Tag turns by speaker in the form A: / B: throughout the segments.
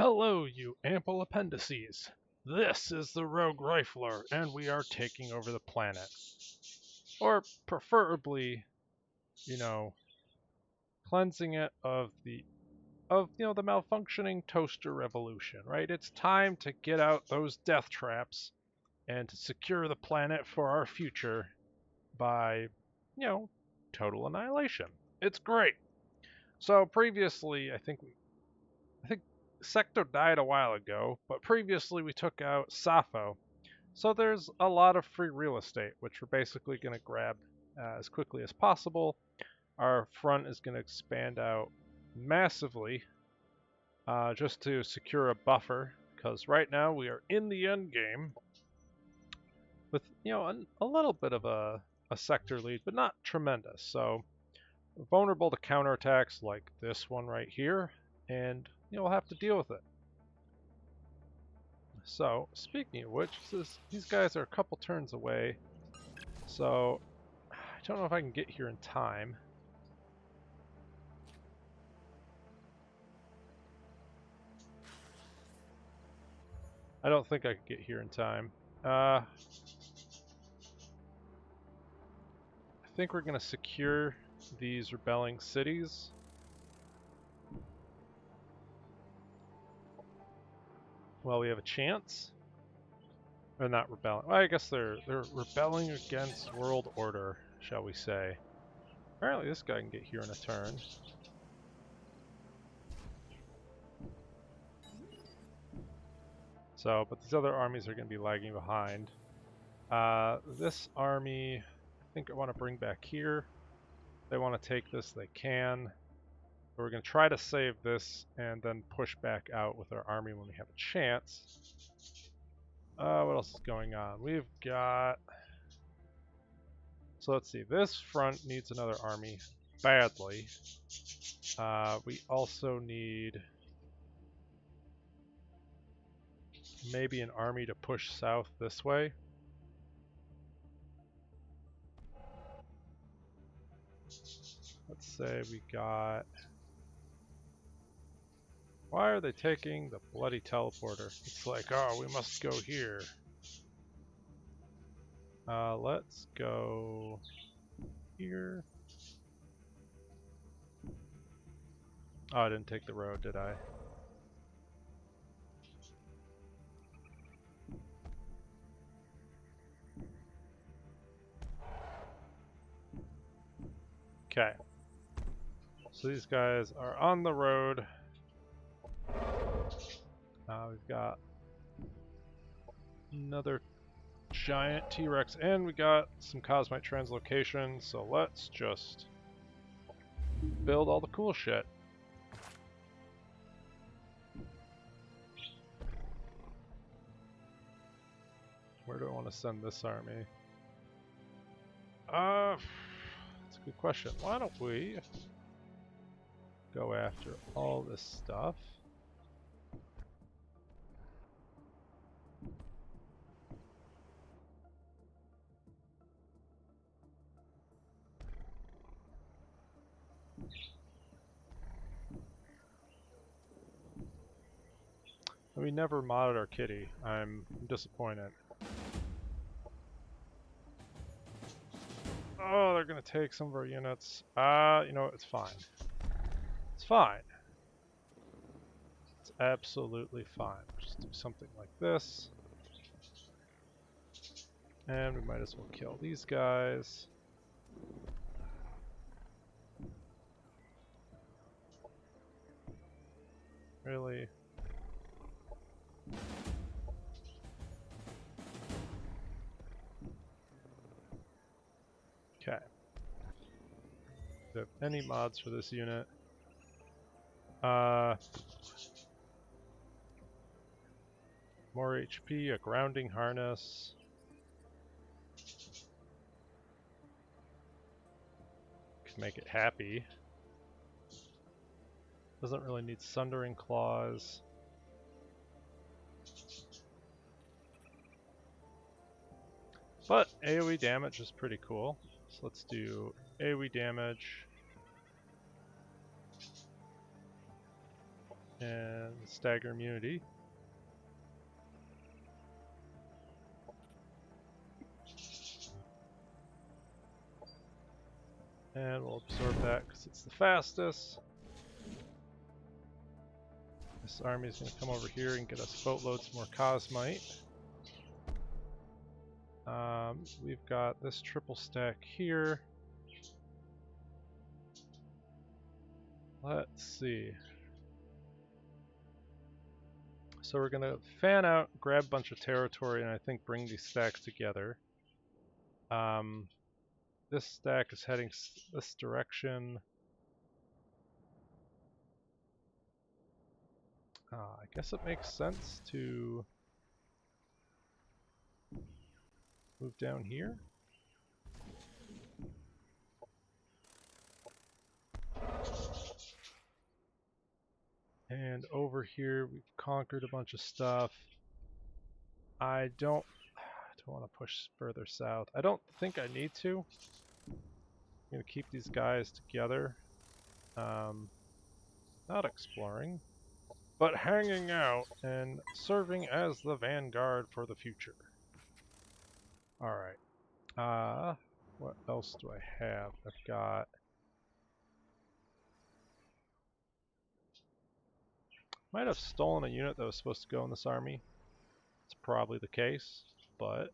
A: Hello, you ample appendices. This is the Roguerifler, and we are taking over the planet. Or preferably, you know, cleansing it of the malfunctioning toaster revolution, right? It's time to get out those death traps and to secure the planet for our future by, total annihilation. It's great. So previously, I think Cekto died a while ago, but previously we took out Sappho. So there's a lot of free real estate, which we're basically going to grab as quickly as possible. Our front is going to expand out massively just to secure a buffer, because right now we are in the end game with, a little bit of a sector lead, but not tremendous. So we're vulnerable to counterattacks like this one right here, and we'll have to deal with it. So, speaking of which, these guys are a couple turns away, so I don't know if I can get here in time. I don't think I could get here in time. I think we're going to secure these rebelling cities. Well, we have a chance. They're not rebelling. Well, I guess they're rebelling against world order, shall we say. Apparently this guy can get here in a turn. So, but these other armies are going to be lagging behind. This army, I think I want to bring back here. If they want to take this, they can. But we're going to try to save this and then push back out with our army when we have a chance. What else is going on? We've got... So let's see, this front needs another army badly. We also need maybe an army to push south this way. Let's say we got... Why are they taking the bloody teleporter? It's like, oh, we must go here. Let's go here. Oh, I didn't take the road, did I? Okay. So these guys are on the road. We've got another giant T-Rex, and we got some Cosmite translocation, so let's just build all the cool shit. Where do I want to send this army? That's a good question. Why don't we go after all this stuff? We never modded our kitty. I'm disappointed. Oh, they're gonna take some of our units. You know what? It's fine. It's fine. It's absolutely fine. Just do something like this. And we might as well kill these guys. Really? Okay. Do you have any mods for this unit? More HP, a grounding harness. Could make it happy. Doesn't really need sundering claws. But AoE damage is pretty cool. So let's do AoE damage. and stagger immunity. And we'll absorb that because it's the fastest. This army is going to come over here and get us boatloads more Cosmite. We've got this triple stack here. Let's see. So we're going to fan out, grab a bunch of territory, and I think bring these stacks together. This stack is heading this direction. I guess it makes sense to move down here. And over here we've conquered a bunch of stuff. I don't want to push further south. I don't think I need to. I'm going to keep these guys together. Not exploring, but hanging out and serving as the vanguard for the future. Alright. What else do I have? I've got... Might have stolen a unit that was supposed to go in this army. It's probably the case, but...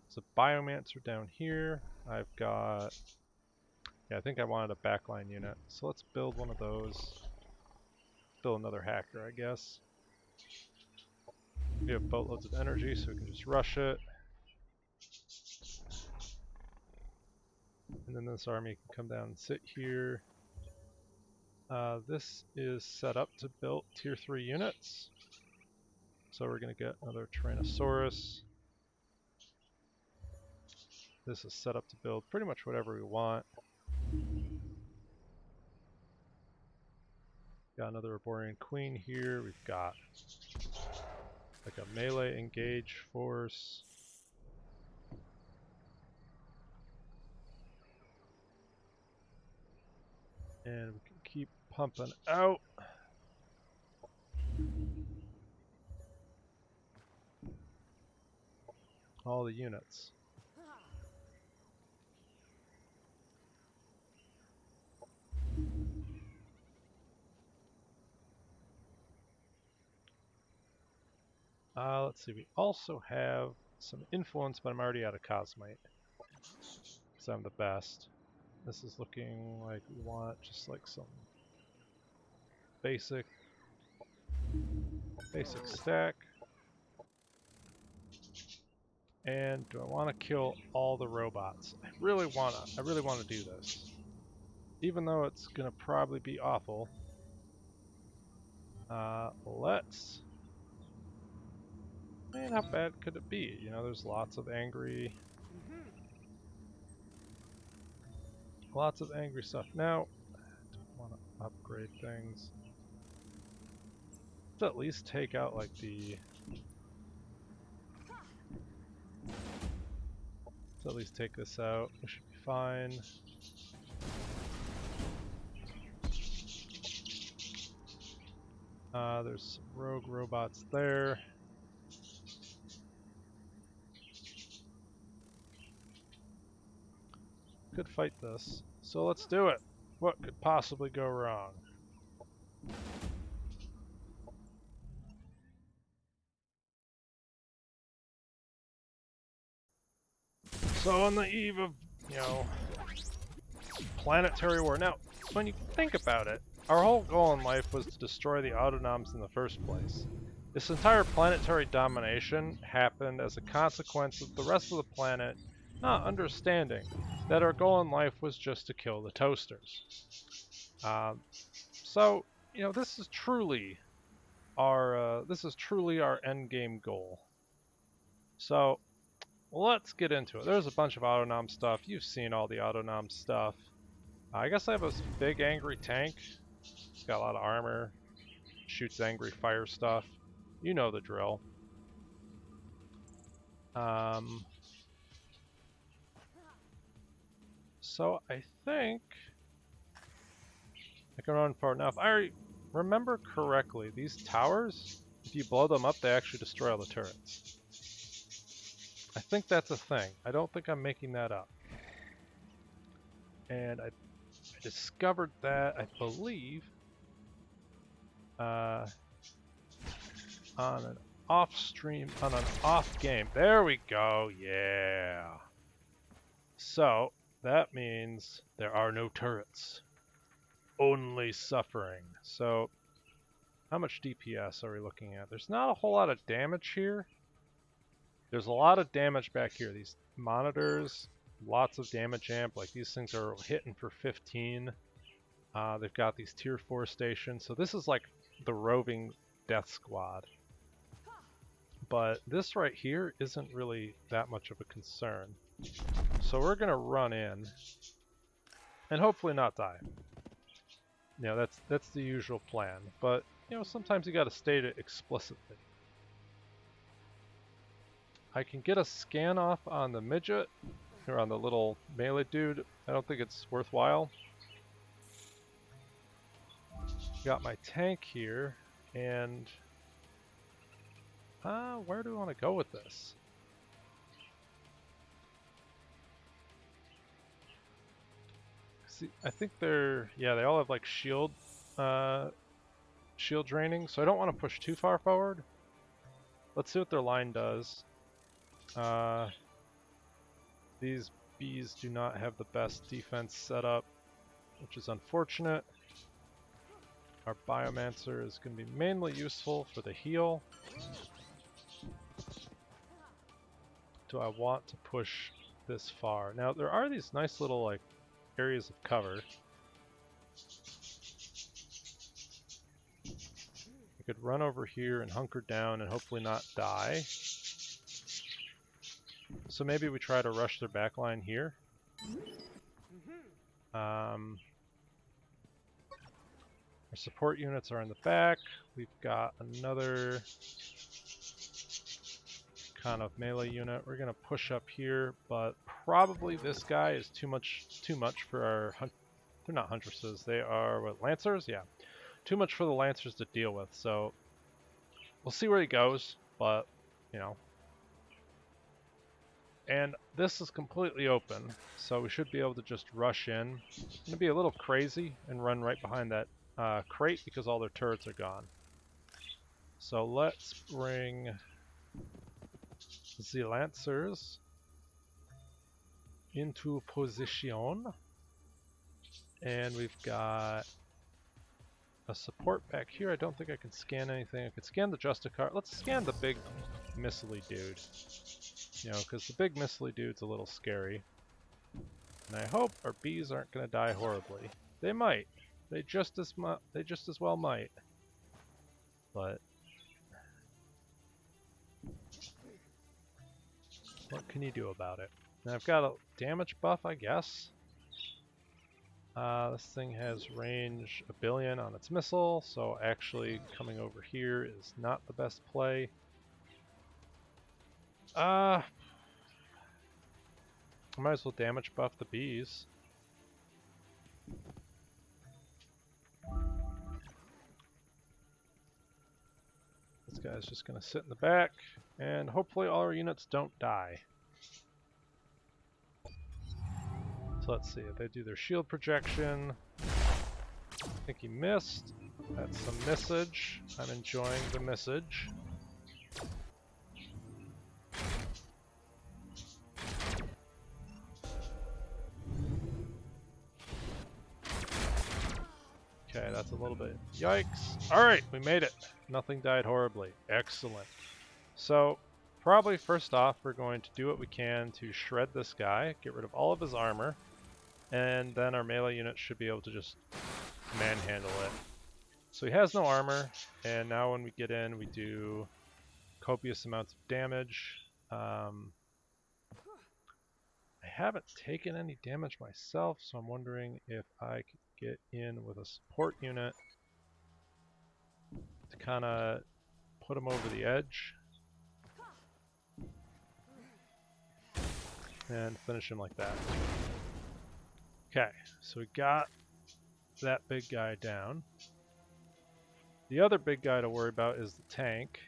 A: There's a Biomancer down here. I've got... Yeah, I think I wanted a backline unit. So let's build one of those. Build another hacker, I guess. We have boatloads of energy, so we can just rush it. And then this army can come down and sit here. This is set up to build tier 3 units. So we're going to get another Tyrannosaurus. This is set up to build pretty much whatever we want. Got another Arborian Queen here. We've got like a melee engage force. And we can keep pumping out. All the units. Let's see, we also have some influence, but I'm already out of Cosmite. Because I'm the best. This is looking like we want just like some basic stack. And do I want to kill all the robots? I really want to do this. Even though it's going to probably be awful. Let's... Man, how bad could it be? You know, there's lots of angry stuff. Now, I don't want to upgrade things. Let's at least take out like the... Let's at least take this out. We should be fine. There's some rogue robots there. Could fight this. So let's do it. What could possibly go wrong? So on the eve of, you know, planetary war. Now, when you think about it, our whole goal in life was to destroy the Autonoms in the first place. This entire planetary domination happened as a consequence of the rest of the planet not understanding that our goal in life was just to kill the toasters. So, you know, this is truly our end game goal. So, let's get into it. There's a bunch of Autonom stuff. You've seen all the Autonom stuff. I guess I have a big angry tank. It's got a lot of armor. Shoots angry fire stuff. You know the drill. So I think I can run far enough. I already remember correctly, these towers, if you blow them up, they actually destroy all the turrets. I think that's a thing. I don't think I'm making that up. And I discovered that, I believe, on an on an off game. There we go, yeah. So, that means there are no turrets. Only suffering. So, how much DPS are we looking at? There's not a whole lot of damage here. There's a lot of damage back here. These monitors, lots of damage amp. Like these things are hitting for 15. They've got these tier 4 stations. So this is like the roving death squad. But this right here isn't really that much of a concern. So we're going to run in and hopefully not die. You know, that's the usual plan. But, you know, sometimes you got to state it explicitly. I can get a scan off on the midget, or on the little melee dude. I don't think it's worthwhile. Got my tank here, and where do we want to go with this? See, I think they all have like shield draining, so I don't want to push too far forward. Let's see what their line does. These bees do not have the best defense setup, which is unfortunate. Our Biomancer is going to be mainly useful for the heal. Do I want to push this far? Now, there are these nice little like areas of cover. I could run over here and hunker down and hopefully not die. So maybe we try to rush their backline here. Our support units are in the back. We've got another kind of melee unit. We're gonna push up here, but probably this guy is too much for our they're not huntresses, they are what, lancers? Yeah. Too much for the lancers to deal with, so we'll see where he goes, but you know. And this is completely open, so we should be able to just rush in. It's gonna be a little crazy and run right behind that crate because all their turrets are gone. So let's bring the Lancers into position. And we've got a support back here. I don't think I can scan anything. I could scan the Justicar. Let's scan the big missile dude. You know, because the big missile dude's a little scary. And I hope our bees aren't going to die horribly. They might. They just as well might. But what can you do about it? And I've got a damage buff, I guess. This thing has range 1 billion on its missile, so actually coming over here is not the best play. I might as well damage buff the bees. This guy's just going to sit in the back, and hopefully all our units don't die. So let's see, if they do their shield projection. I think he missed. That's some message. I'm enjoying the message. Okay, that's a little bit. Yikes. Alright, we made it. Nothing died horribly. Excellent. So, probably first off, we're going to do what we can to shred this guy, get rid of all of his armor, and then our melee unit should be able to just manhandle it. So he has no armor, and now when we get in, we do copious amounts of damage. I haven't taken any damage myself, so I'm wondering if I could get in with a support unit to kind of put him over the edge and finish him like that. Okay, so we got that big guy down. The other big guy to worry about is the tank.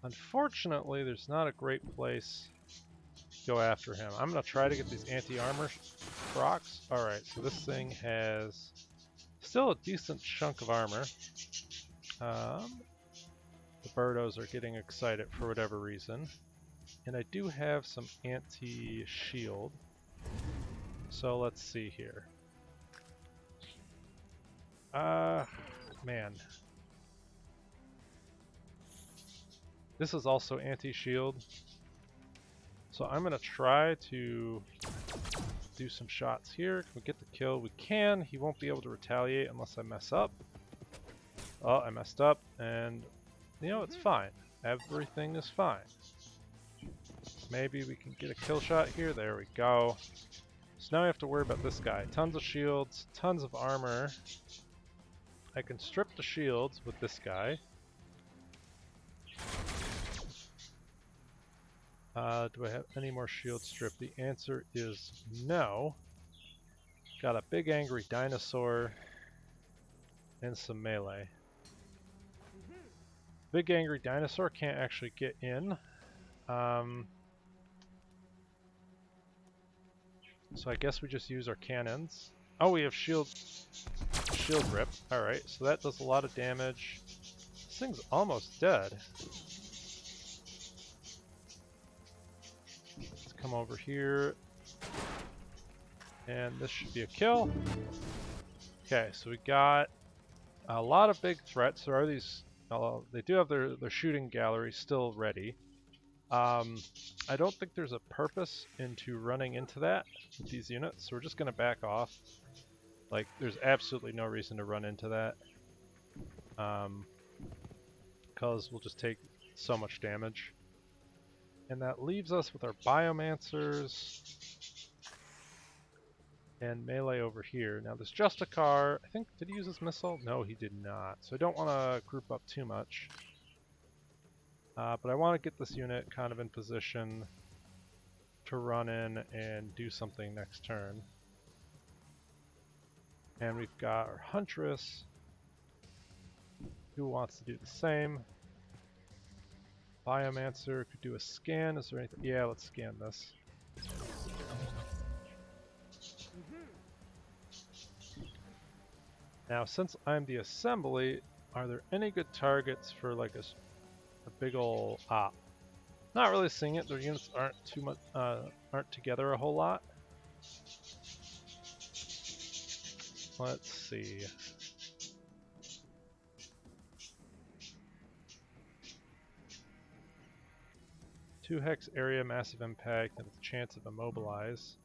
A: Unfortunately, there's not a great place to go after him. I'm going to try to get these anti-armor procs. Alright, so this thing has still a decent chunk of armor. The birdos are getting excited for whatever reason. And I do have some anti-shield. So let's see here. Man. This is also anti-shield. So I'm going to try to do some shots here. Can we get the kill? We can. He won't be able to retaliate unless I mess up. Oh, I messed up, and you know, it's fine. Everything is fine. Maybe we can get a kill shot here. There we go. So now we have to worry about this guy. Tons of shields, tons of armor. I can strip the shields with this guy. Do I have any more shield strip? The answer is no. Got a big angry dinosaur and some melee. Big angry dinosaur can't actually get in. So I guess we just use our cannons. Oh, we have shield rip. Alright, so that does a lot of damage. This thing's almost dead. Let's come over here. And this should be a kill. Okay, so we got a lot of big threats. There are these... they do have their shooting gallery still ready. I don't think there's a purpose into running into that with these units, so we're just going to back off. Like, there's absolutely no reason to run into that. Because we'll just take so much damage. And that leaves us with our Biomancers and melee over here. Now there's Justicar. I think, did he use his missile? No, he did not. So I don't want to group up too much. But I want to get this unit kind of in position to run in and do something next turn. And we've got our Huntress, who wants to do the same. Biomancer could do a scan. Is there anything? Yeah, let's scan this. Now, since I'm the assembly, are there any good targets for like a big ol' op? Not really seeing it. Their units aren't too much, aren't together a whole lot. Let's see. Two hex area, massive impact, and a chance of immobilize.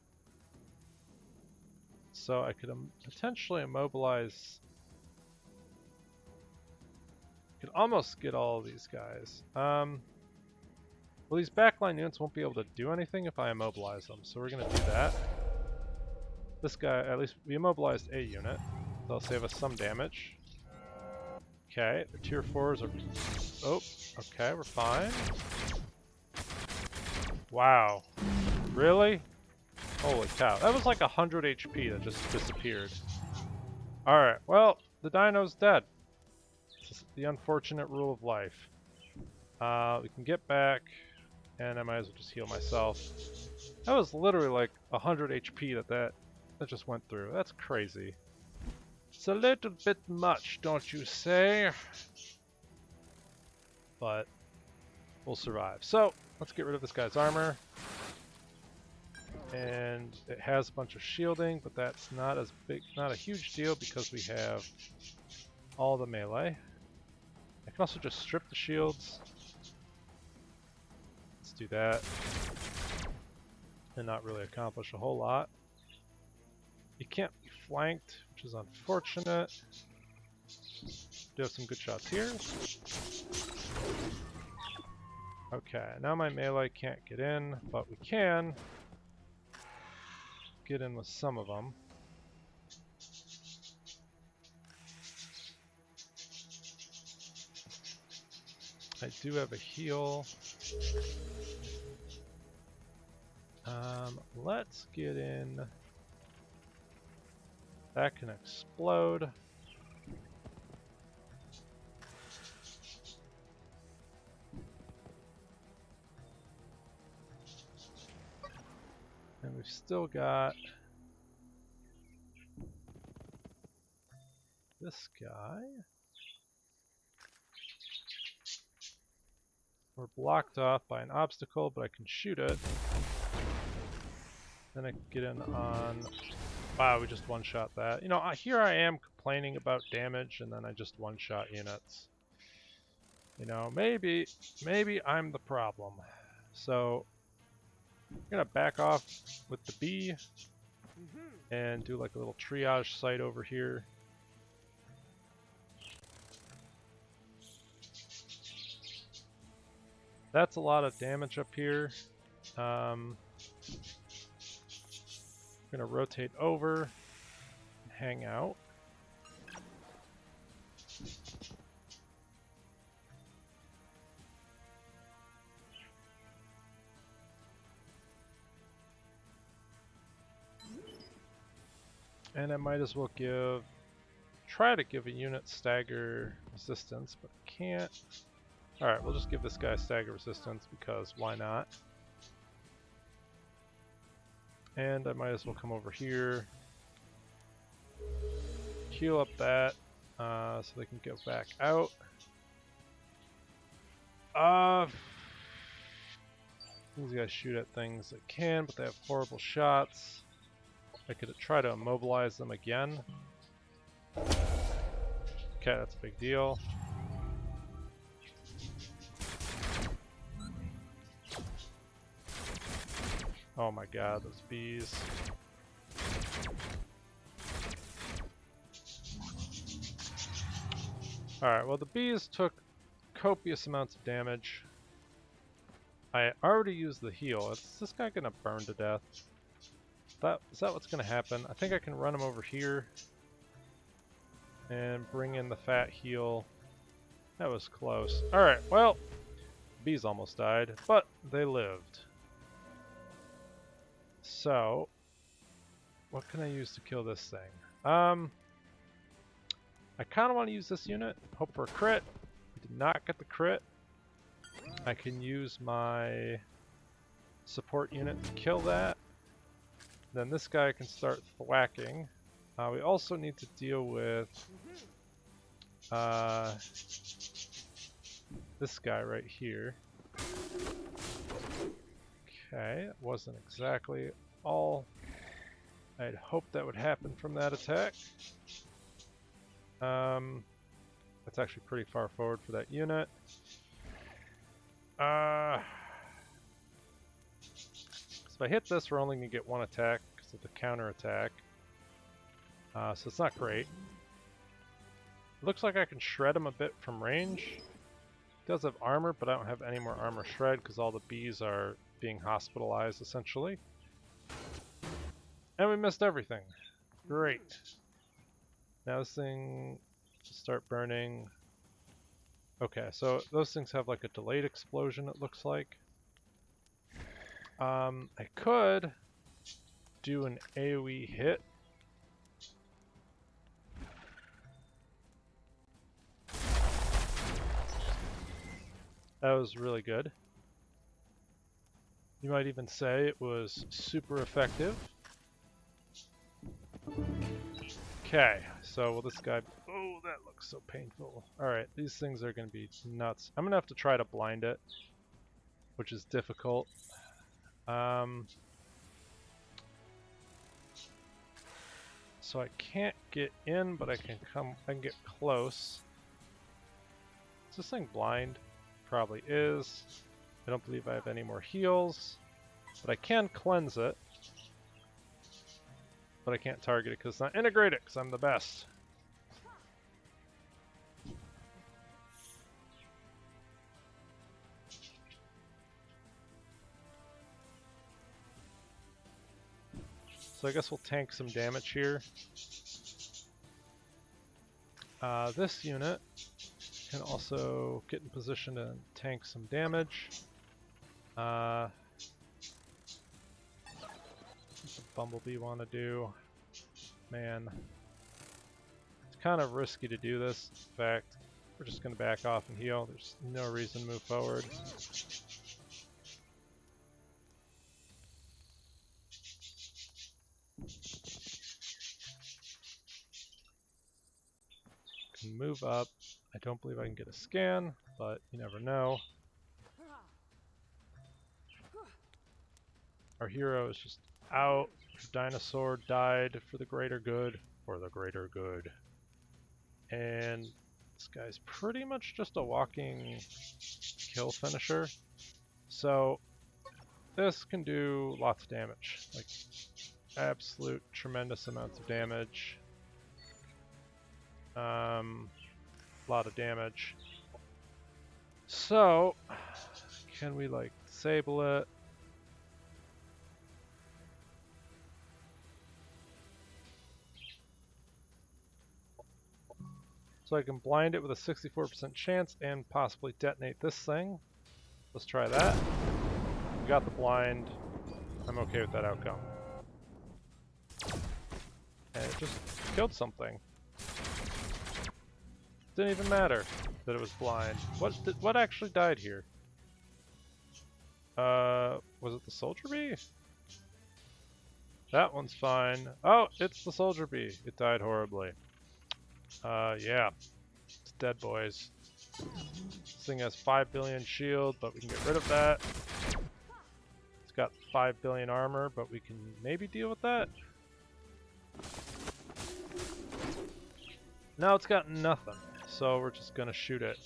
A: So I could potentially immobilize. Could almost get all of these guys. Well, these backline units won't be able to do anything if I immobilize them, so we're going to do that. This guy, at least we immobilized a unit. That'll save us some damage. Okay, the tier 4s are... Oh, okay, we're fine. Wow. Really? Holy cow. That was like 100 HP that just disappeared. Alright, well, the dino's dead. It's the unfortunate rule of life. We can get back, and I might as well just heal myself. That was literally like 100 HP that just went through. That's crazy. It's a little bit much, don't you say? But we'll survive. So, let's get rid of this guy's armor. And it has a bunch of shielding, but that's not as big, not a huge deal because we have all the melee. I can also just strip the shields. Let's do that. And not really accomplish a whole lot. You can't be flanked, which is unfortunate. Do have some good shots here. Okay, now my melee can't get in, but we can get in with some of them. I do have a heal. Let's get in. That can explode. still got this guy. We're blocked off by an obstacle, but I can shoot it. Then I can get in on... Wow, we just one-shot that. You know, here I am complaining about damage, and then I just one-shot units. You know, maybe I'm the problem. So, I'm gonna back off with the B and do like a little triage site over here. That's a lot of damage up here. I'm gonna rotate over and hang out. And I might as well try to give a unit stagger resistance, but I can't. Alright, we'll just give this guy stagger resistance because why not? And I might as well come over here, heal up that, so they can go back out. These guys shoot at things they can, but they have horrible shots. I could try to immobilize them again. Okay, that's a big deal. Oh my god, those bees. Alright, well the bees took copious amounts of damage. I already used the heal. Is this guy gonna burn to death? Is that what's gonna happen? I think I can run him over here and bring in the fat heal. That was close. Alright, well, bees almost died, but they lived. So, what can I use to kill this thing? I kind of want to use this unit, hope for a crit. We did not get the crit. I can use my support unit to kill that. Then this guy can start thwacking. We also need to deal with this guy right here. Okay, that wasn't exactly all I'd hoped that would happen from that attack. That's actually pretty far forward for that unit. So if I hit this, we're only going to get one attack because of the counter attack. So it's not great. Looks like I can shred him a bit from range. He does have armor, but I don't have any more armor shred because all the bees are being hospitalized essentially. And we missed everything. Great. Now this thing will start burning. Okay, so those things have like a delayed explosion, it looks like. I could do an AoE hit. That was really good. You might even say it was super effective. Okay, so will this guy... Oh, that looks so painful. Alright, these things are going to be nuts. I'm going to have to try to blind it, which is difficult. So I can't get in, but I can get close. Is this thing blind? Probably is. I don't believe I have any more heals, but I can cleanse it. But I can't target it because it's not integrated, because I'm the best. So I guess we'll tank some damage here. This unit can also get in position to tank some damage. What does the Bumblebee want to do? Man, it's kind of risky to do this. In fact, we're just going to back off and heal. There's no reason to move forward. move up. I don't believe I can get a scan, but you never know. Our hero is just out. Dinosaur died for the greater good. For the greater good. And this guy's pretty much just a walking kill finisher. So this can do lots of damage. Like absolute tremendous amounts of damage. A lot of damage. So can we like disable it? So I can blind it with a 64% chance and possibly detonate this thing. Let's try that. We got the blind. I'm okay with that outcome. And it just killed something. Didn't even matter that it was blind. What actually died here? Was it the soldier bee? That one's fine. Oh, it's the soldier bee. It died horribly. Yeah. It's dead, boys. This thing has 5 billion shield, but we can get rid of that. It's got 5 billion armor, but we can maybe deal with that. Now it's got nothing, so we're just gonna shoot it.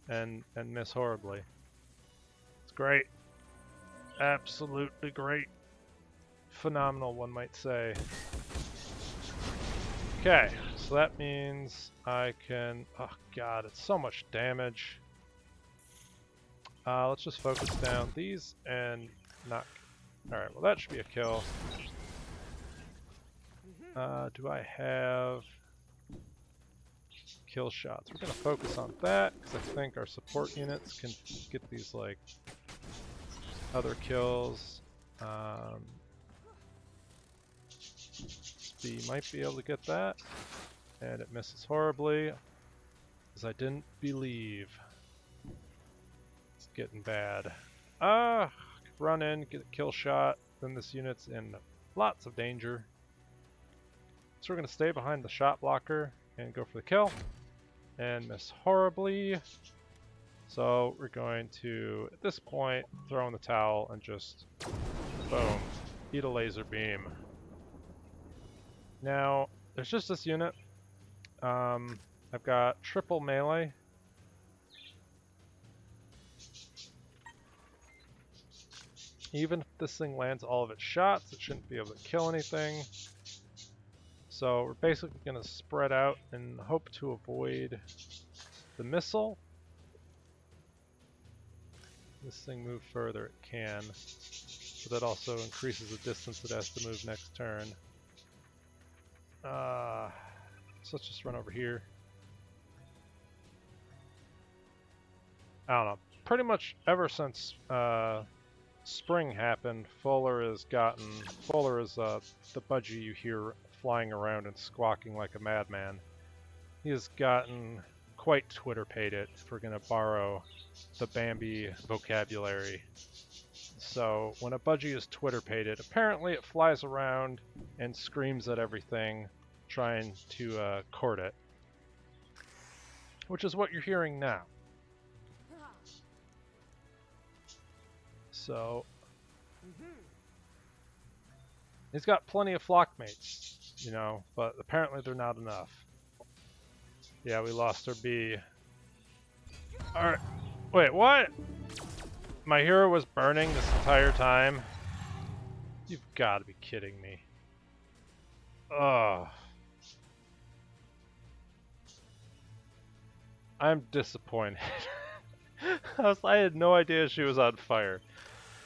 A: And miss horribly. It's great. Absolutely great. Phenomenal, one might say. Okay, so that means I can... Oh god, it's so much damage. Let's just focus down these and knock. Alright, well that should be a kill. Do I have kill shots? We're going to focus on that because I think our support units can get these like other kills. B might be able to get that, and it misses horribly because I didn't believe. It's getting bad. Run in, get a kill shot, then this unit's in lots of danger. So we're going to stay behind the shot blocker and go for the kill, and miss horribly. So we're going to, at this point, throw in the towel and just, boom, eat a laser beam. Now, there's just this unit. I've got triple melee. Even if this thing lands all of its shots, it shouldn't be able to kill anything. So we're basically going to spread out and hope to avoid the missile. This thing move further, it can. But that also increases the distance it has to move next turn. So let's just run over here. I don't know. Pretty much ever since spring happened, Fuller is the budgie you hear flying around and squawking like a madman. He has gotten quite Twitter-pated, if we're going to borrow the Bambi vocabulary. So when a budgie is Twitter-pated, apparently it flies around and screams at everything, trying to court it. Which is what you're hearing now. So he's got plenty of flock mates, you know, but apparently they're not enough. Yeah, we lost our bee. Alright. Wait, what? My hero was burning this entire time? You've got to be kidding me. Ugh. I'm disappointed. I had no idea she was on fire.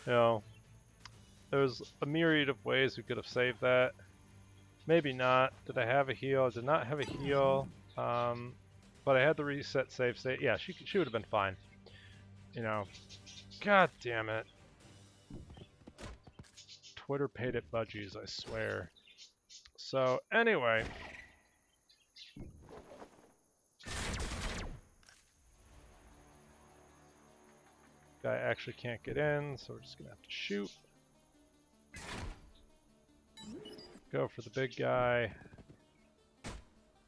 A: You know, there's a myriad of ways we could have saved that. Maybe not. Did I have a heal? I did not have a heal. But I had the reset save state. Yeah, she would have been fine. You know, god damn it. Twitter-pated budgies, I swear. So, anyway. Guy actually can't get in, so we're just gonna have to shoot. Go for the big guy.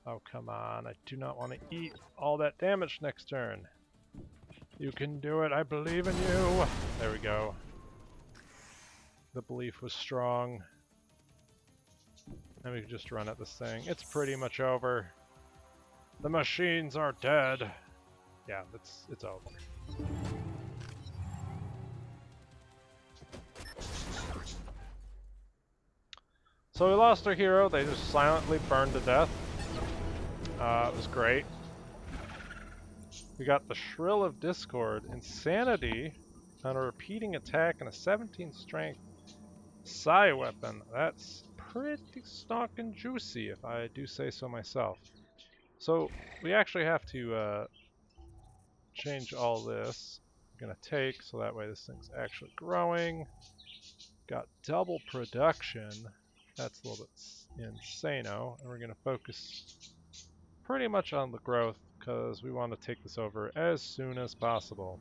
A: Oh, come on. I do not want to eat all that damage next turn. You can do it. I believe in you. There we go. The belief was strong. And we can just run at this thing. It's pretty much over. The machines are dead. Yeah, it's over. So we lost our hero. They just silently burned to death. It was great. We got the Shrill of Discord, Insanity on a repeating attack and a 17 strength psi weapon. That's pretty stonking juicy, if I do say so myself. So we actually have to change all this. I'm gonna take so that way this thing's actually growing. Got double production. That's a little bit insano, and we're gonna focus pretty much on the growth because we want to take this over as soon as possible.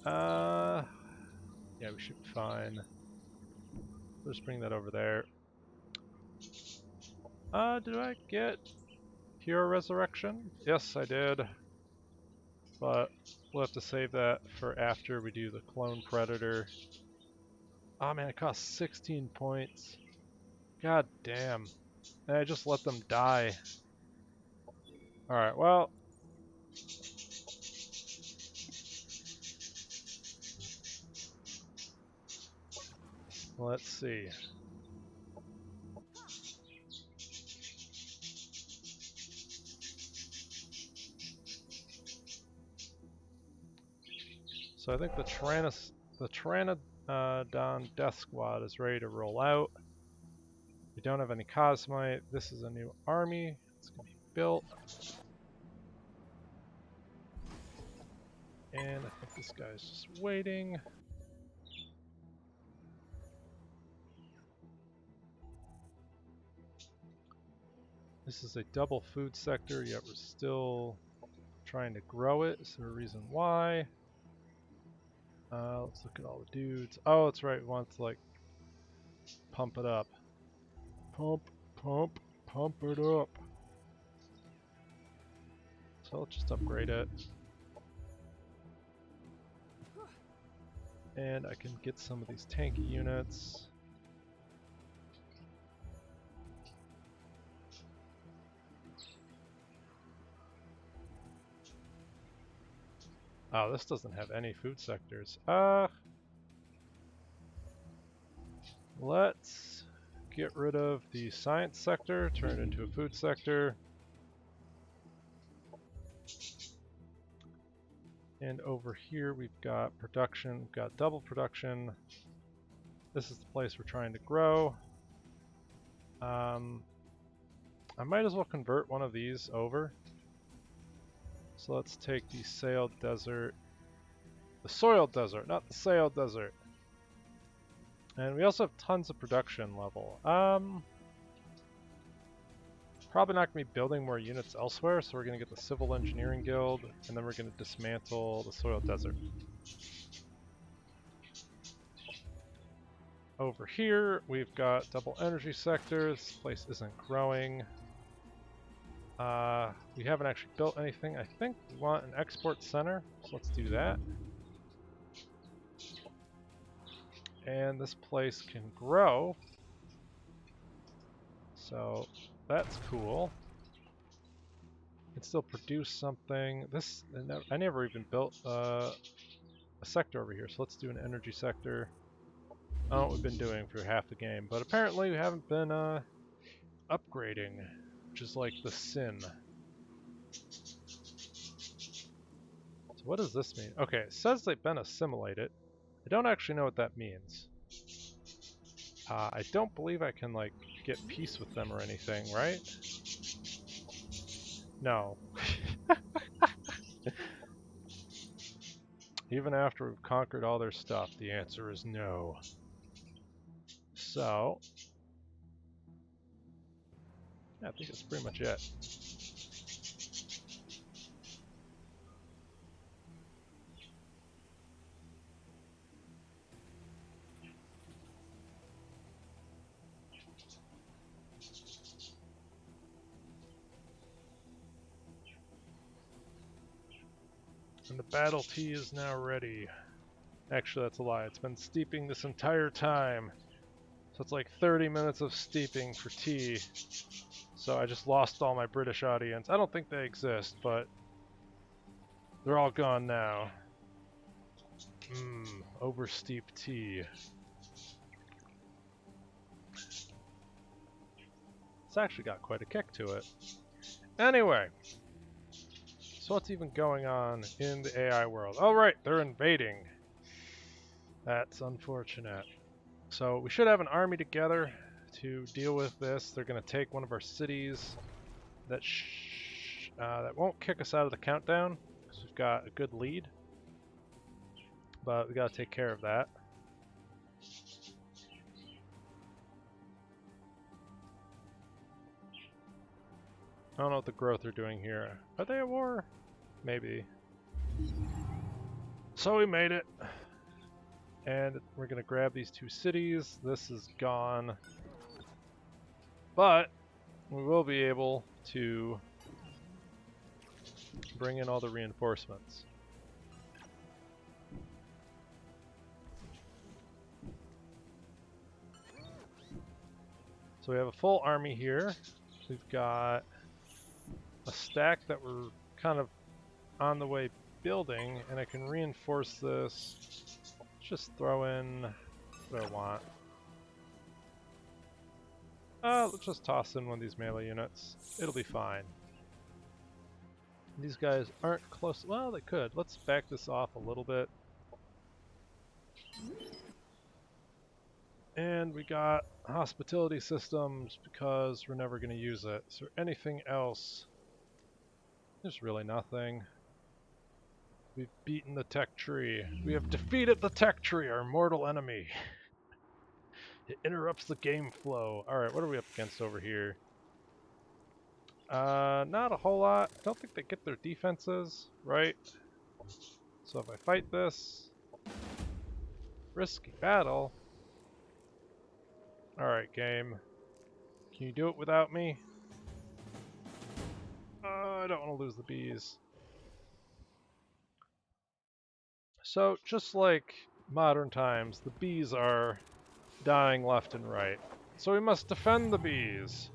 A: Yeah, we should be fine. Let's bring that over there. Did I get Hero Resurrection? Yes, I did. But we'll have to save that for after we do the Clone Predator. Oh man, it costs 16 points. God damn. And I just let them die. Alright, well. Let's see. So I think the Pteranodon Death Squad is ready to roll out. We don't have any Cosmite. This is a new army. It's going to be built. And I think this guy's just waiting. This is a double food sector, yet we're still trying to grow it. Is there a reason why? Let's look at all the dudes. Oh, that's right. We want to like pump it up. Pump it up. So let's just upgrade it. And I can get some of these tanky units. Oh, this doesn't have any food sectors. Let's get rid of the science sector, turn it into a food sector. And over here we've got production, we've got double production. This is the place we're trying to grow. I might as well convert one of these over. So let's take the sailed desert, the soiled desert, not the sailed desert. And we also have tons of production level. Probably not going to be building more units elsewhere, so we're going to get the Civil Engineering Guild, and then we're going to dismantle the soiled desert. Over here, we've got double energy sectors. This place isn't growing. We haven't actually built anything. I think we want an export center, so let's do that. And this place can grow. So that's cool. Can still produce something. This, I never even built a sector over here, so let's do an energy sector. I don't know what we've been doing for half the game, but apparently we haven't been upgrading, which is like the sin. So what does this mean? Okay, it says they've been assimilated. I don't actually know what that means. I don't believe I can like get peace with them or anything, right? No. Even after we've conquered all their stuff, the answer is no. So, yeah, I think that's pretty much it. And the battle tea is now ready. Actually, that's a lie. It's been steeping this entire time. So it's like 30 minutes of steeping for tea. So I just lost all my British audience. I don't think they exist, but they're all gone now. Oversteep tea. It's actually got quite a kick to it. Anyway, so what's even going on in the AI world? Oh right, they're invading. That's unfortunate. So we should have an army together to deal with this. They're going to take one of our cities. That won't kick us out of the countdown because we've got a good lead. But we got to take care of that. I don't know what the growth are doing here. Are they at war? Maybe. So we made it. And we're going to grab these two cities. This is gone. But we will be able to bring in all the reinforcements. So we have a full army here. We've got a stack that we're kind of on the way building, and I can reinforce this. Let's just throw in what I want. Let's just toss in one of these melee units. It'll be fine. These guys aren't close. Well, they could. Let's back this off a little bit. And we got hospitality systems because we're never going to use it. Is there anything else? There's really nothing. We've beaten the tech tree. We have defeated the tech tree, our mortal enemy. It interrupts the game flow. Alright, what are we up against over here? Not a whole lot. I don't think they get their defenses, right? So if I fight this... risky battle... Alright, game. Can you do it without me? I don't want to lose the bees. So, just like modern times, the bees are dying left and right. So we must defend the bees.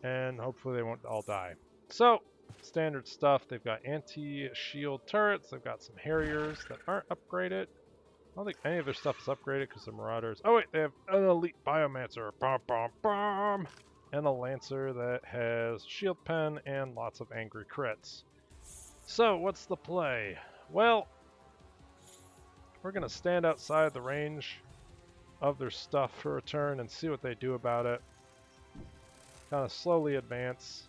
A: And hopefully they won't all die. So, standard stuff. They've got anti-shield turrets. They've got some Harriers that aren't upgraded. I don't think any of their stuff is upgraded because they're Marauders. Oh wait, they have an elite Biomancer. Bom, bom, bom! And a Lancer that has Shield Pen and lots of angry crits. So, what's the play? Well, we're going to stand outside the range of their stuff for a turn and see what they do about it. Kind of slowly advance.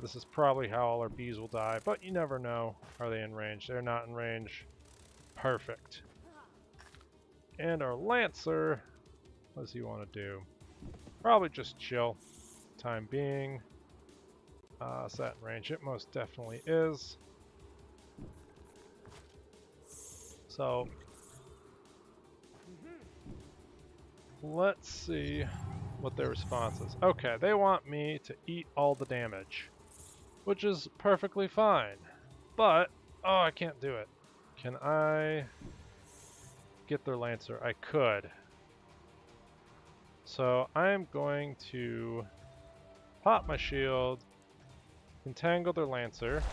A: This is probably how all our bees will die, but you never know. Are they in range? They're not in range. Perfect. And our Lancer, what does he want to do? Probably just chill. Time being. Is that in range? It most definitely is. So, let's see what their response is. Okay, they want me to eat all the damage, which is perfectly fine. But, oh, I can't do it. Can I get their Lancer? I could. So I'm going to pop my shield, entangle their Lancer,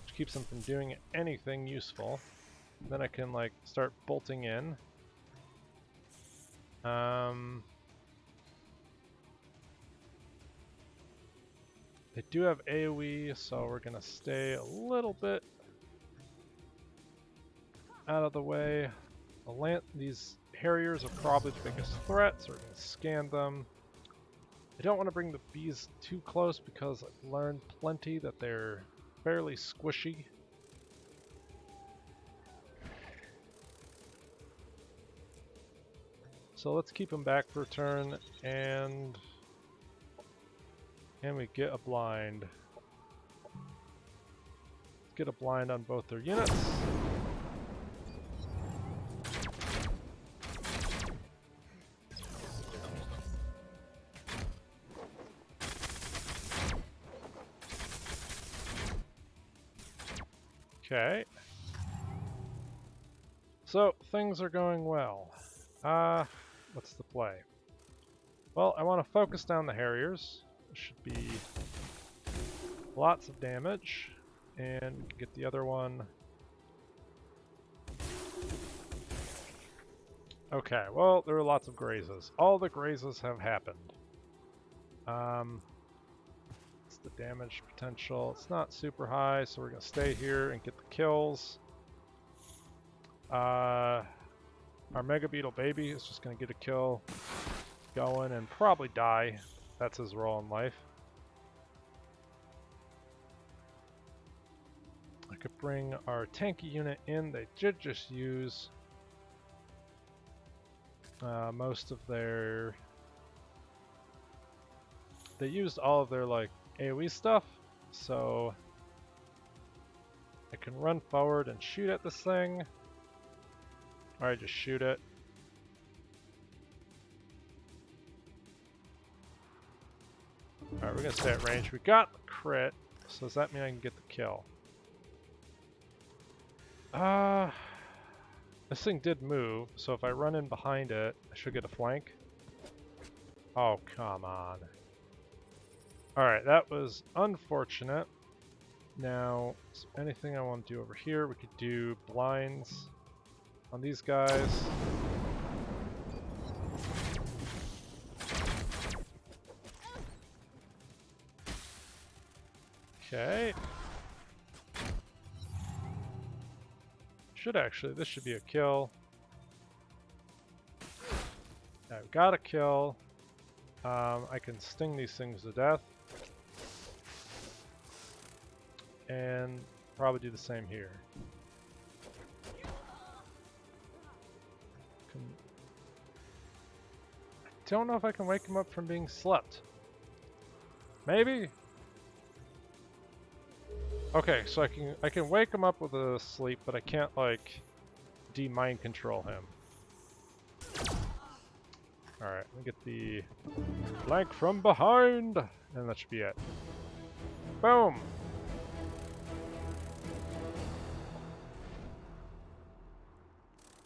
A: which keeps them from doing anything useful. Then I can like start bolting in. They do have AoE, so we're gonna stay a little bit out of the way. These Harriers are probably the biggest threat, so we're going to scan them. I don't want to bring the bees too close because I've learned plenty that they're fairly squishy. So let's keep them back for a turn, and can we get a blind? Let's get a blind on both their units. Okay. So, things are going well. What's the play? Well, I want to focus down the Harriers. There should be lots of damage. And we can get the other one. Okay, well, there are lots of grazes. All the grazes have happened. What's the damage potential? It's not super high, so we're going to stay here and get the kills. Our Mega Beetle baby is just going to get a kill going and probably die. That's his role in life. I could bring our tanky unit in. They did just use most of their... They used all of their like AoE stuff, so I can run forward and shoot at this thing. Alright, just shoot it. Alright, we're gonna stay at range. We got the crit, so does that mean I can get the kill? This thing did move, so if I run in behind it, I should get a flank. Oh, come on. Alright, that was unfortunate. Now, is there anything I want to do over here? We could do blinds on these guys. Okay. This should be a kill. I've got a kill. I can sting these things to death. And probably do the same here. I don't know if I can wake him up from being slept. Maybe? Okay, so I can wake him up with a sleep, but I can't like de-mind control him. Alright, let me get the flank from behind! And that should be it. Boom!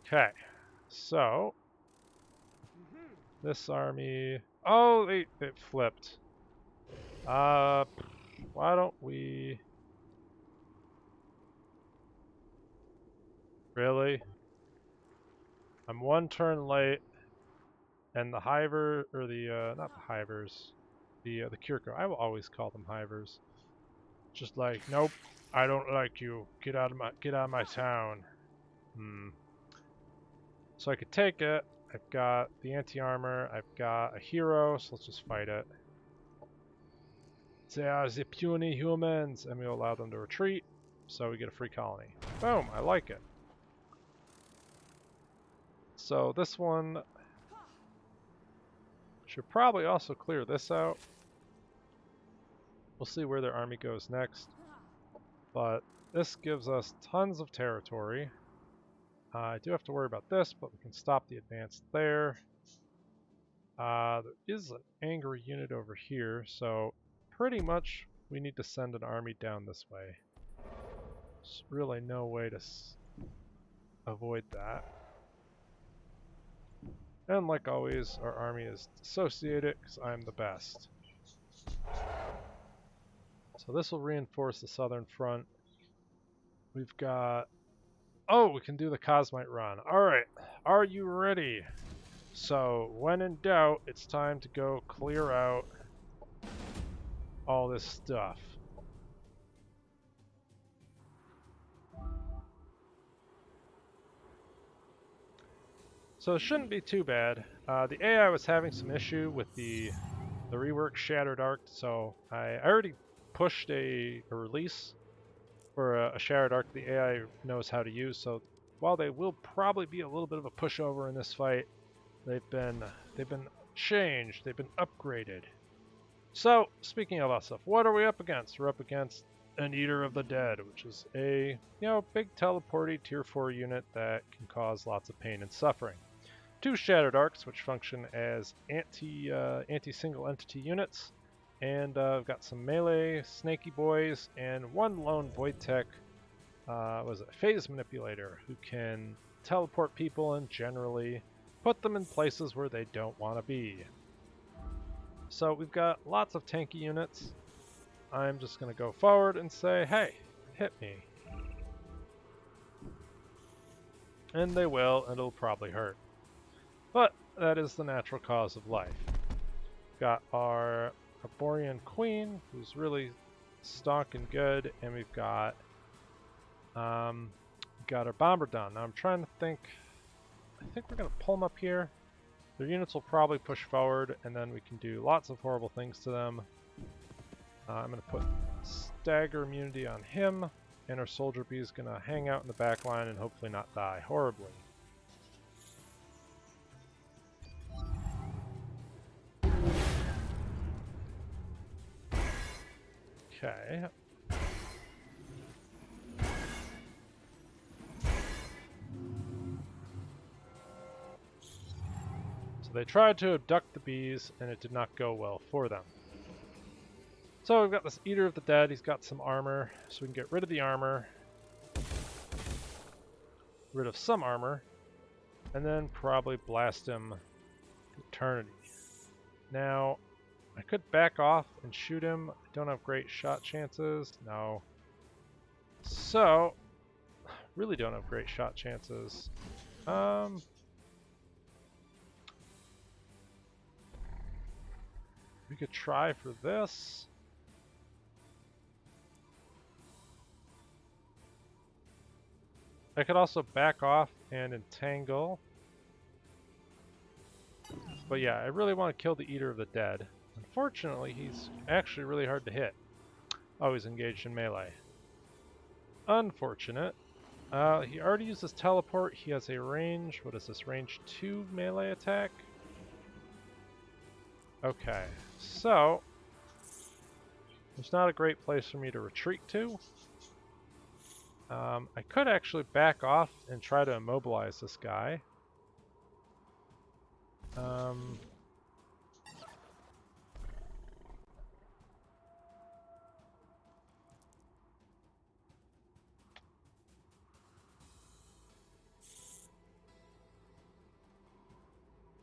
A: Okay, so this army... Oh, it flipped. Why don't we... Really? I'm one turn late, and the Hiver, or the, not the Hivers, the Kirko, I will always call them Hivers. Just like, nope, I don't like you, get out of my town. So I could take it, I've got the anti-armor, I've got a hero, so let's just fight it. They are the puny humans, and we allow them to retreat, so we get a free colony. Boom, I like it. So this one should probably also clear this out. We'll see where their army goes next. But this gives us tons of territory. I do have to worry about this, but we can stop the advance there. There is an angry unit over here, so pretty much we need to send an army down this way. There's really no way to avoid that. And like always, our army is dissociated because I'm the best. So this will reinforce the southern front. We've got... Oh, we can do the Cosmite run. Alright, are you ready? So, when in doubt, it's time to go clear out all this stuff. So it shouldn't be too bad. The AI was having some issue with the rework Shattered Arc, so I already pushed a release for a Shattered Arc the AI knows how to use, so while they will probably be a little bit of a pushover in this fight, they've been changed, they've been upgraded. So, speaking of that stuff, what are we up against? We're up against an Eater of the Dead, which is a, big teleporty tier 4 unit that can cause lots of pain and suffering. 2 Shattered Arcs, which function as anti-single entity units, and I've got some melee snaky boys and 1 lone void tech was it phase manipulator, who can teleport people and generally put them in places where they don't want to be. So we've got lots of tanky units. I'm just going to go forward and say, hey, hit me. And they will, and it'll probably hurt. But that is the natural cause of life. Got our Arborean Queen, who's really stonking good, and we've got our Bombardon. Now I'm trying to think. I think we're going to pull them up here. Their units will probably push forward, and then we can do lots of horrible things to them. I'm going to put stagger immunity on him, and our Soldier Bee is going to hang out in the back line and hopefully not die horribly. Okay. So they tried to abduct the bees, and it did not go well for them. So we've got this Eater of the Dead. He's got some armor, so we can get rid of the armor, rid of some armor, and then probably blast him to eternity. Now, I could back off and shoot him. I don't have great shot chances. No. So, really don't have great shot chances. We could try for this. I could also back off and entangle. But yeah, I really want to kill the Eater of the Dead. Unfortunately, he's actually really hard to hit. Oh, he's engaged in melee. Unfortunate. He already used his teleport. He has a range, what is this, range 2 melee attack? Okay, so there's not a great place for me to retreat to. I could actually back off and try to immobilize this guy.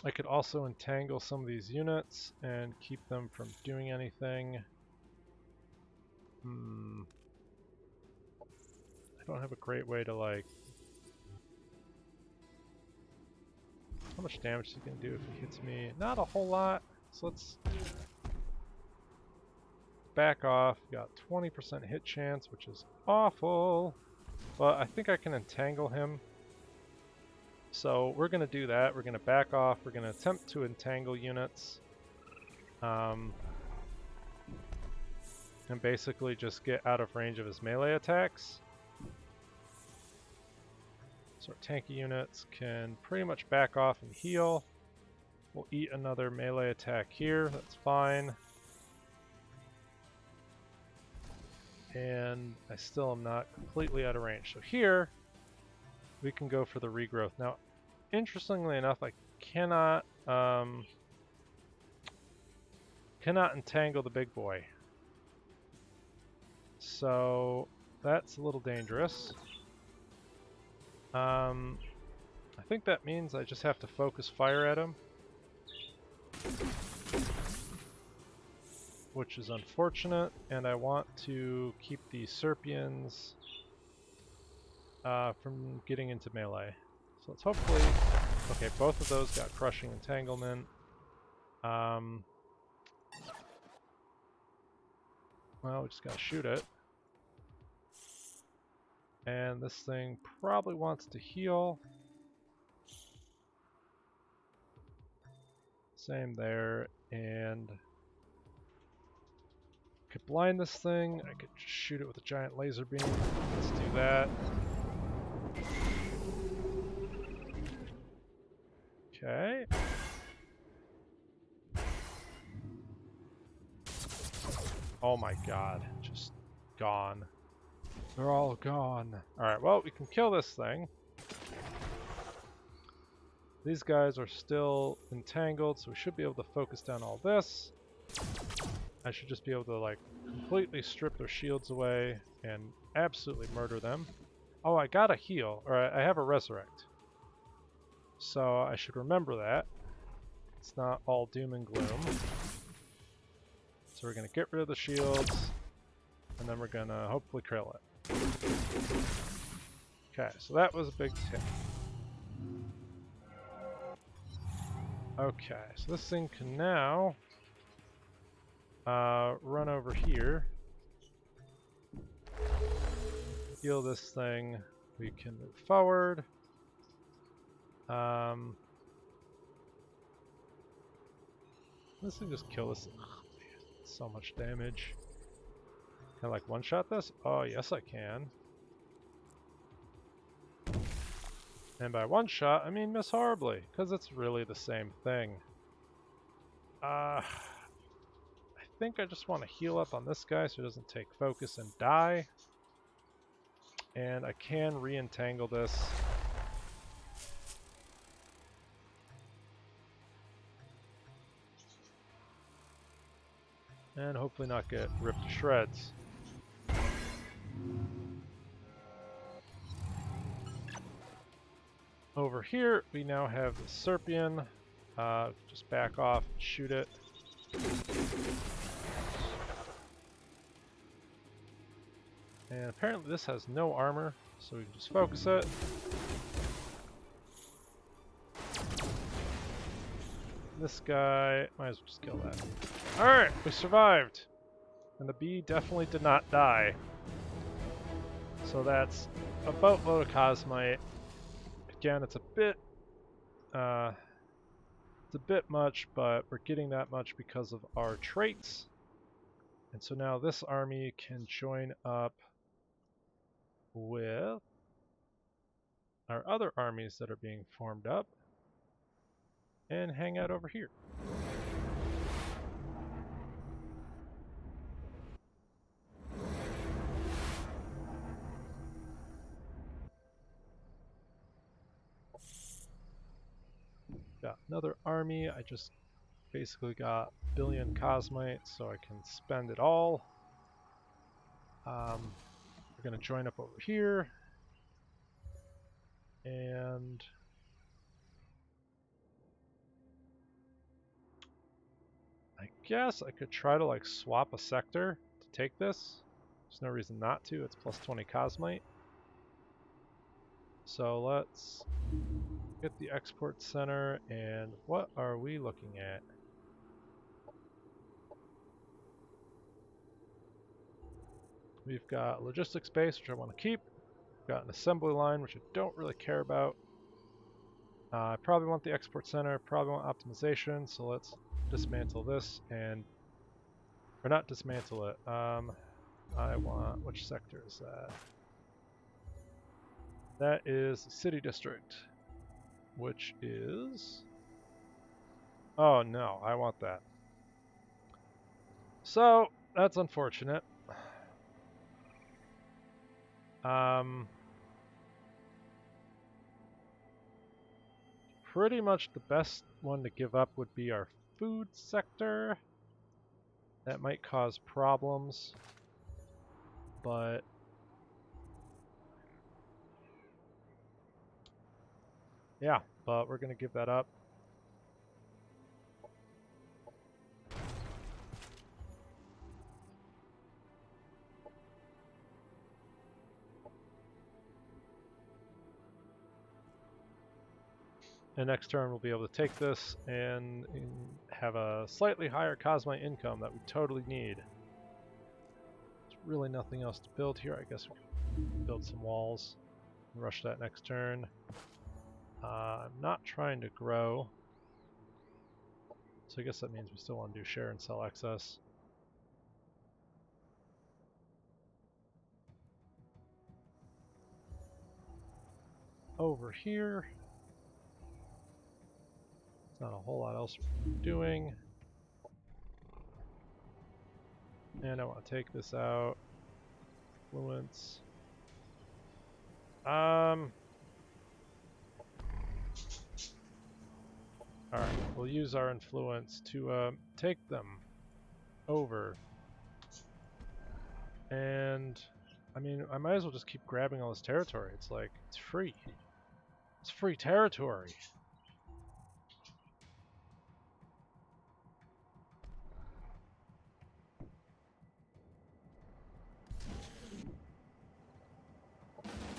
A: I could also entangle some of these units and keep them from doing anything. I don't have a great way to, like... How much damage is he going to do if he hits me? Not a whole lot. So let's back off. Got 20% hit chance, which is awful. But I think I can entangle him. So we're going to do that. We're going to back off. We're going to attempt to entangle units. And basically just get out of range of his melee attacks. So our tanky units can pretty much back off and heal. We'll eat another melee attack here. That's fine. And I still am not completely out of range. So here, we can go for the regrowth. Now, interestingly enough, I cannot entangle the big boy. So that's a little dangerous. I think that means I just have to focus fire at him, which is unfortunate, and I want to keep the Serpians from getting into melee. So let's hopefully... Okay, both of those got crushing entanglement. Well, we just gotta shoot it. And this thing probably wants to heal. Same there, and I could blind this thing. I could just shoot it with a giant laser beam. Let's do that. Okay. Oh my god, just gone. They're all gone. Alright, well, we can kill this thing. These guys are still entangled, so we should be able to focus down all this. I should just be able to, like, completely strip their shields away and absolutely murder them. Oh, I got a heal, or I have a resurrect. So I should remember that. It's not all doom and gloom. So we're going to get rid of the shields, and then we're going to hopefully krill it. Okay, so that was a big tip. Okay, so this thing can now run over here. Heal this thing. We can move forward. This thing just kill this. Oh, man, so much damage. Can I like one-shot this? Oh, yes I can. And by one-shot, I mean miss horribly, because it's really the same thing. I think I just want to heal up on this guy so he doesn't take focus and die. And I can re-entangle this. And hopefully not get ripped to shreds. Over here, we now have the Serpian. Just back off, shoot it. And apparently this has no armor, so we can just focus it. This guy, might as well just kill that. Alright, we survived! And the bee definitely did not die. So that's a boatload of Cosmite. Again, it's a bit much, but we're getting that much because of our traits. And so now this army can join up with our other armies that are being formed up and hang out over here. Got another army. I just basically got a billion Cosmite, so I can spend it all. We're going to join up over here. And I guess I could try to like swap a sector to take this. There's no reason not to. It's plus 20 Cosmite. So let's get the export center, and what are we looking at? We've got logistics base, which I want to keep. We've got an assembly line, which I don't really care about. I probably want the export center, probably want optimization, so let's dismantle this and, or not dismantle it. I want, which sector is that? That is the city district, which is, oh no, I want that. So, that's unfortunate. Pretty much the best one to give up would be our food sector. That might cause problems, but yeah, but we're going to give that up. And next turn we'll be able to take this and have a slightly higher Cosmite income that we totally need. There's really nothing else to build here. I guess we can build some walls and rush that next turn. I'm not trying to grow, so I guess that means we still want to do share and sell excess. Over here, not a whole lot else we're doing. And I want to take this out. Influence. Alright, we'll use our influence to take them over. And I mean, I might as well just keep grabbing all this territory. It's like, it's free. It's free territory.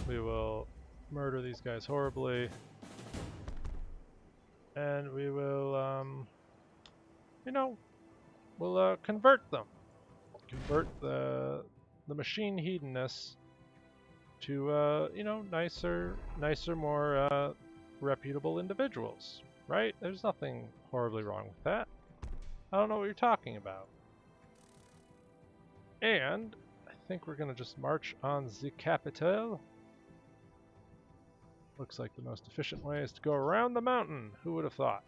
A: We will murder these guys horribly. And we will, you know, we'll convert them. Convert the machine hedonists to, you know, nicer, more reputable individuals, right? There's nothing horribly wrong with that. I don't know what you're talking about. And I think we're gonna just march on the capital. Looks like the most efficient way is to go around the mountain. Who would have thought?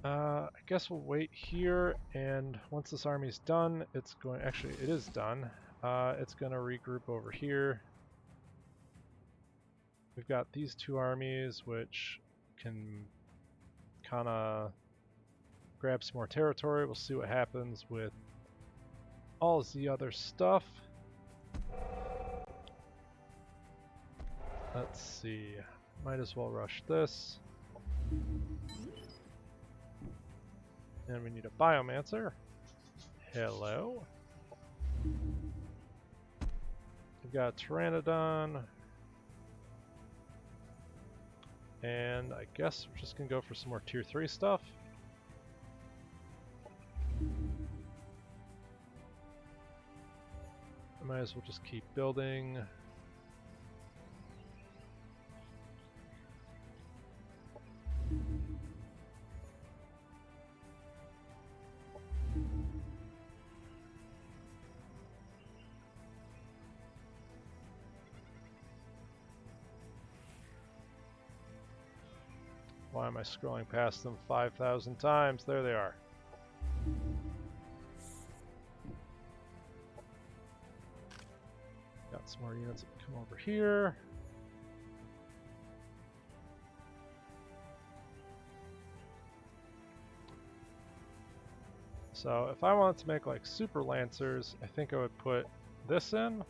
A: I guess we'll wait here, and once this army's done, it's going. Actually, it is done. It's going to regroup over here. We've got these two armies, which can kind of grab some more territory. We'll see what happens with all the other stuff. Let's see. Might as well rush this. And we need a biomancer. Hello. We've got a Pteranodon. And I guess we're just gonna go for some more tier 3 stuff. I might as well just keep building. Why am I scrolling past them 5,000 times? There they are. Got some more units that come over here. So if I wanted to make like super lancers, I think I would put this in,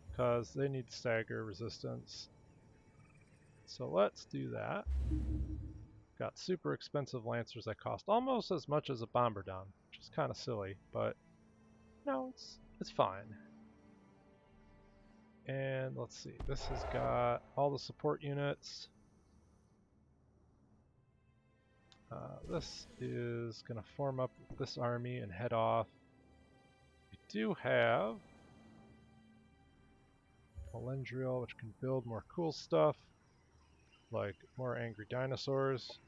A: because they need stagger resistance. So let's do that. Got super expensive lancers that cost almost as much as a bombardon, which is kind of silly, but no, it's fine. And let's see, this has got all the support units. This is going to form up with this army and head off. We do have Melendriel, which can build more cool stuff, like more angry dinosaurs.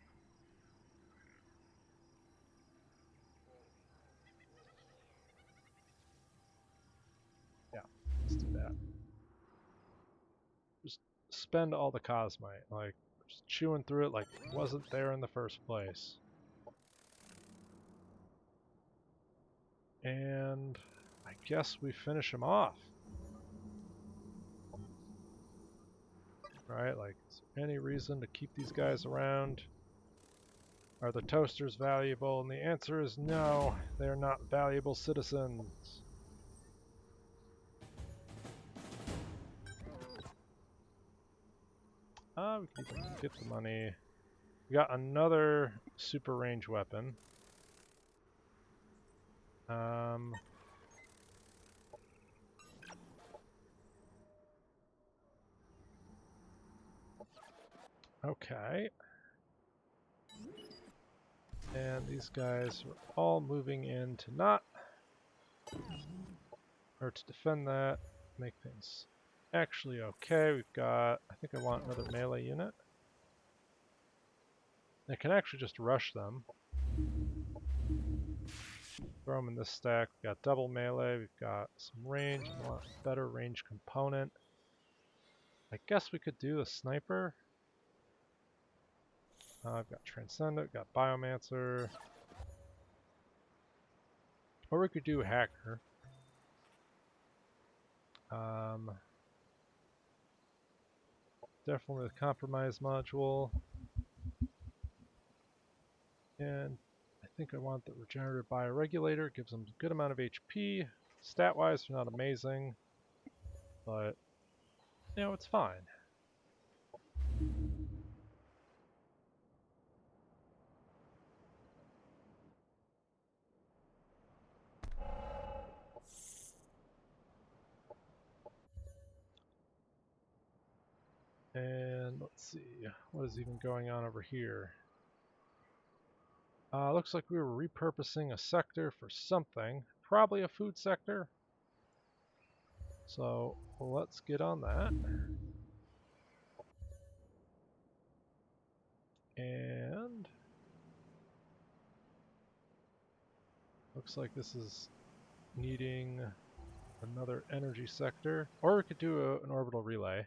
A: Yeah, let's do that. Just spend all the Cosmite, like just chewing through it like it wasn't there in the first place. And I guess we finish him off. Right, like, is there any reason to keep these guys around? Are the toasters valuable? And the answer is no, they're not valuable citizens. We can even get the money. We got another super range weapon. Okay. And these guys are all moving in to not, or to defend that, make things actually okay. We've got, I think I want another melee unit. I can actually just rush them. Throw them in this stack. We've got double melee, we've got some range, I want a better range component. I guess we could do a sniper. I've got Transcendent, got Biomancer. Or we could do Hacker. definitely the compromise module. And I think I want the regenerative bioregulator. It gives them a good amount of HP. Stat-wise, they're not amazing, but you know, it's fine. And let's see, what is even going on over here? Looks like we were repurposing a sector for something. Probably a food sector. So let's get on that. And looks like this is needing another energy sector. Or we could do an orbital relay.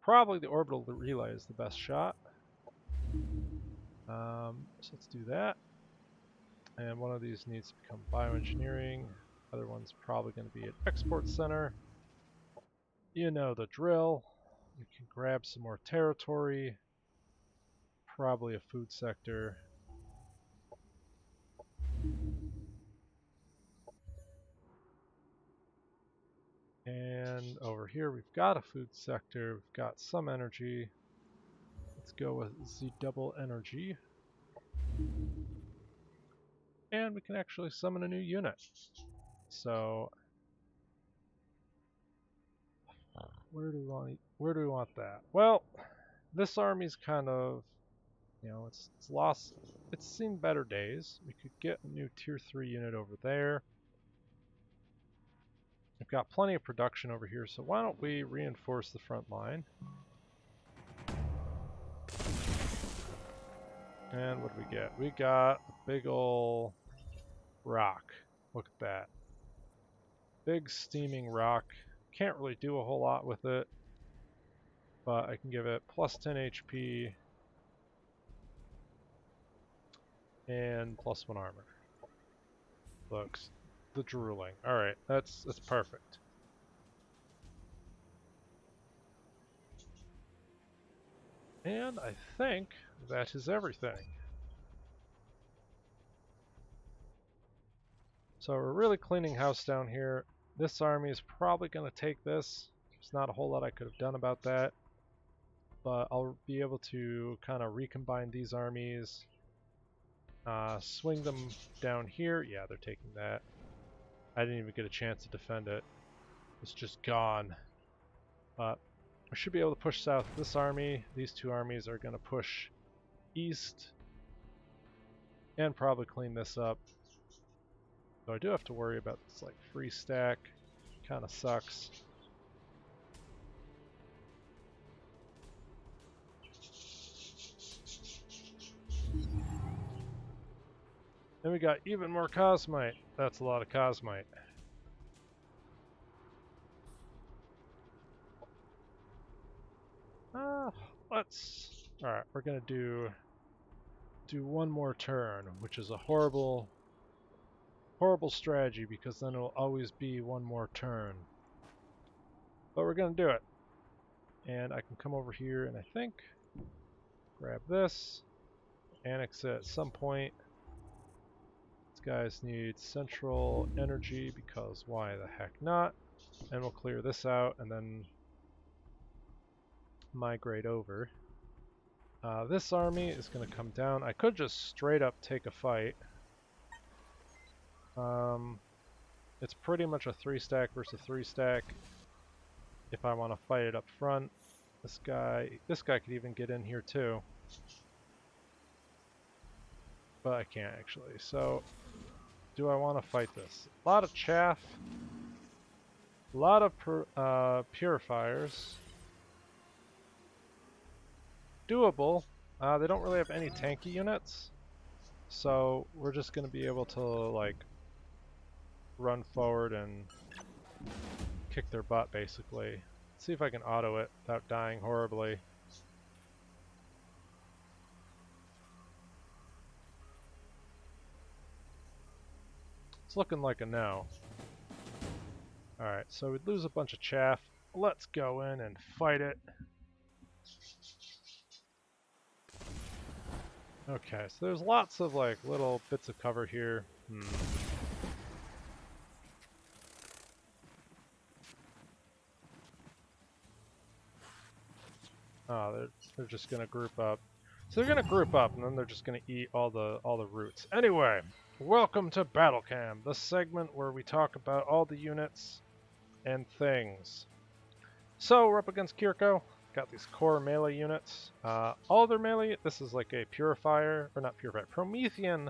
A: Probably the orbital relay is the best shot. So let's do that. And one of these needs to become bioengineering. Other one's probably going to be an export center. You know the drill. We can grab some more territory. Probably a food sector. And over here we've got a food sector. We've got some energy. Let's go with Z double energy. And we can actually summon a new unit. So where do we want that? Well, this army's kind of, you know, it's lost. It's seen better days. We could get a new tier 3 unit over there. We've got plenty of production over here, so why don't we reinforce the front line? And what do we get? We got a big ol' rock. Look at that. Big steaming rock. Can't really do a whole lot with it, but I can give it plus 10 HP and plus 1 armor. Looks the drooling. Alright, that's perfect. And I think that is everything. So we're really cleaning house down here. This army is probably going to take this. There's not a whole lot I could have done about that. But I'll be able to kind of recombine these armies. Swing them down here. Yeah, they're taking that. I didn't even get a chance to defend it. It's just gone. But I should be able to push south this army. These two armies are going to push east. And probably clean this up. So I do have to worry about this like free stack. Kind of sucks. Then we got even more Cosmite. That's a lot of Cosmite. Let's... Alright, we're gonna do one more turn, which is a horrible strategy because then it'll always be one more turn. But we're gonna do it. And I can come over here and I think grab this, annex it at some point. These guys need central energy because why the heck not? And we'll clear this out and then migrate over. This army is going to come down. I could just straight up take a fight. It's pretty much a 3-stack versus 3-stack. If I want to fight it up front, this guy could even get in here too. But I can't actually. So, do I want to fight this? A lot of chaff. A lot of purifiers. Doable. They don't really have any tanky units, so we're just going to be able to like run forward and kick their butt basically. Let's see if I can auto it without dying horribly. It's looking like a no. Alright, so we'd lose a bunch of chaff. Let's go in and fight it. Okay, so there's lots of like little bits of cover here. Oh, they're just gonna group up. So they're gonna group up, and then they're just gonna eat all the roots. Anyway, welcome to Battle Cam, the segment where we talk about all the units and things. So we're up against Kirko. Got these core melee units. All their melee. This is like a purifier, or not purifier, Promethean.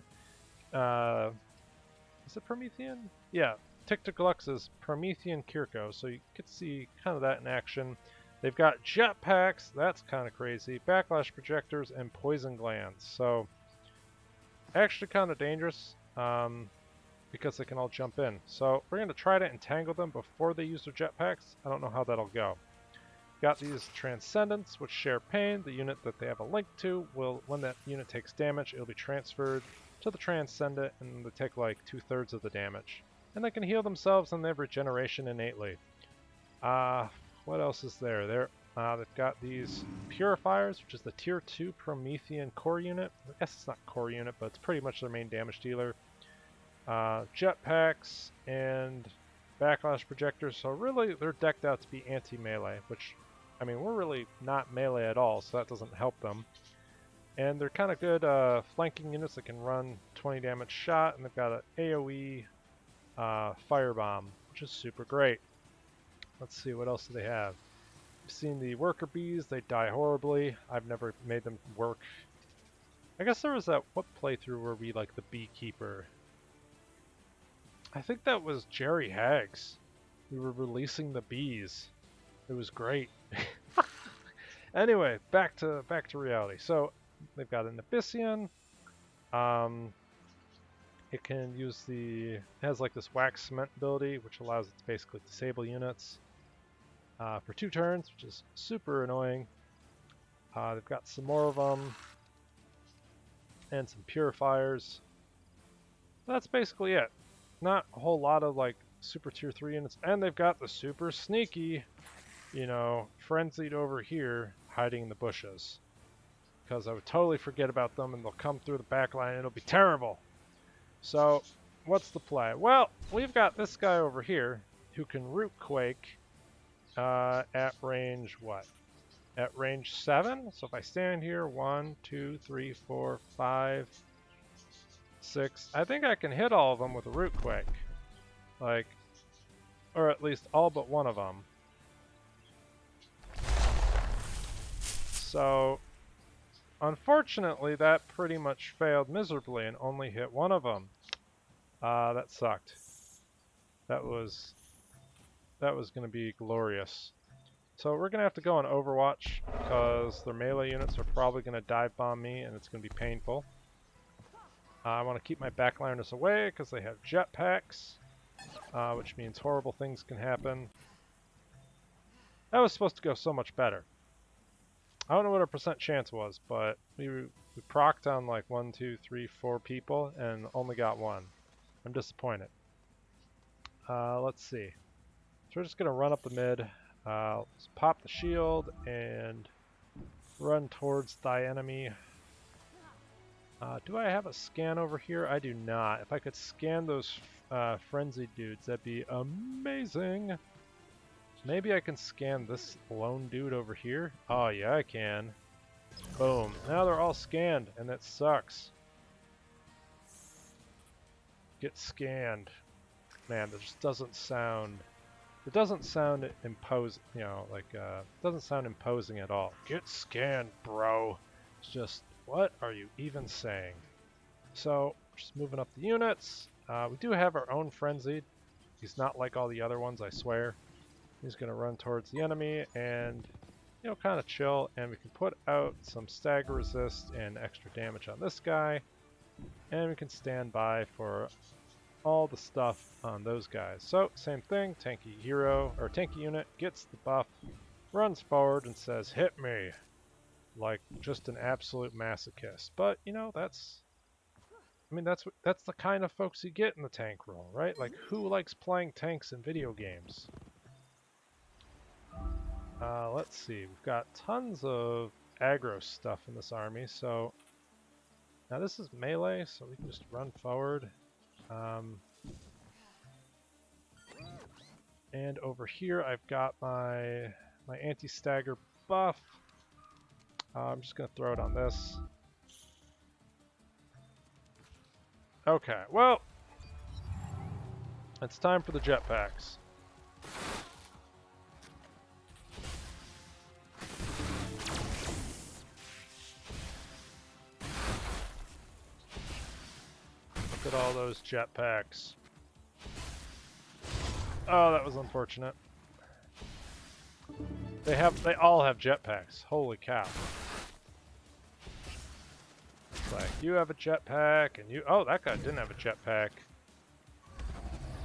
A: Is it Promethean? Yeah, Tictoclux is Promethean Kirko, so you could see kind of that in action. They've got jetpacks, that's kind of crazy, backlash projectors, and poison glands. So actually kind of dangerous because they can all jump in. So we're going to try to entangle them before they use their jetpacks. I don't know how that'll go. Got these Transcendents, which share pain. The unit that they have a link to will, when that unit takes damage, it'll be transferred to the Transcendent, and they take like 2/3 of the damage. And they can heal themselves, and they have regeneration innately. What else is there? They've got these Purifiers, which is the Tier 2 Promethean core unit. I guess it's not core unit, but it's pretty much their main damage dealer. Jetpacks and backlash projectors, so really they're decked out to be anti-melee, which, I mean, we're really not melee at all, so that doesn't help them. And they're kind of good flanking units that can run 20 damage shot, and they've got an AoE firebomb, which is super great. Let's see, what else do they have? You've seen the worker bees, they die horribly. I've never made them work. I guess there was that, what playthrough where we like the beekeeper? I think that was Jerry Hags. We were releasing the bees. It was great. Anyway, back to reality. So they've got an Abyssian. It can use it has like this wax cement ability, which allows it to basically disable units for 2 turns, which is super annoying. They've got some more of them and some purifiers. That's basically it. Not a whole lot of like super tier 3 units, and they've got the super sneaky, you know, frenzied over here hiding in the bushes. Because I would totally forget about them, and they'll come through the back line, and it'll be terrible. So, what's the play? Well, we've got this guy over here who can root quake at range what? At range 7. So if I stand here, 1, 2, 3, 4, 5, 6. I think I can hit all of them with a root quake. Like, or at least all but one of them. So, unfortunately, that pretty much failed miserably and only hit one of them. That sucked. That was going to be glorious. So we're going to have to go on Overwatch because their melee units are probably going to dive bomb me, and it's going to be painful. I want to keep my backliners away because they have jetpacks, which means horrible things can happen. That was supposed to go so much better. I don't know what our percent chance was, but we procced on like 1, 2, 3, 4 people and only got 1. I'm disappointed. Let's see. So we're just going to run up the mid. Let's pop the shield and run towards thy enemy. Do I have a scan over here? I do not. If I could scan those frenzied dudes, that'd be amazing. Maybe I can scan this lone dude over here. Oh yeah, I can. Boom. Now they're all scanned, and that sucks. Get scanned. Man, that just doesn't sound... It doesn't sound imposing, you know, like, it doesn't sound imposing at all. Get scanned, bro. It's just, what are you even saying? So, just moving up the units. We do have our own frenzied. He's not like all the other ones, I swear. He's going to run towards the enemy and, you know, kind of chill. And we can put out some stagger resist and extra damage on this guy. And we can stand by for all the stuff on those guys. So, same thing. Tanky hero, or tanky unit, gets the buff, runs forward and says, hit me. Like, just an absolute masochist. But, you know, that's... I mean, that's the kind of folks you get in the tank role, right? Like, who likes playing tanks in video games? Let's see. We've got tons of aggro stuff in this army. So now this is melee, so we can just run forward. And over here, I've got my anti-stagger buff. I'm just gonna throw it on this. Okay, well, it's time for the jetpacks. Look at all those jetpacks. Oh, that was unfortunate. They all have jetpacks. Holy cow. It's like, you have a jetpack, and you... Oh, that guy didn't have a jetpack.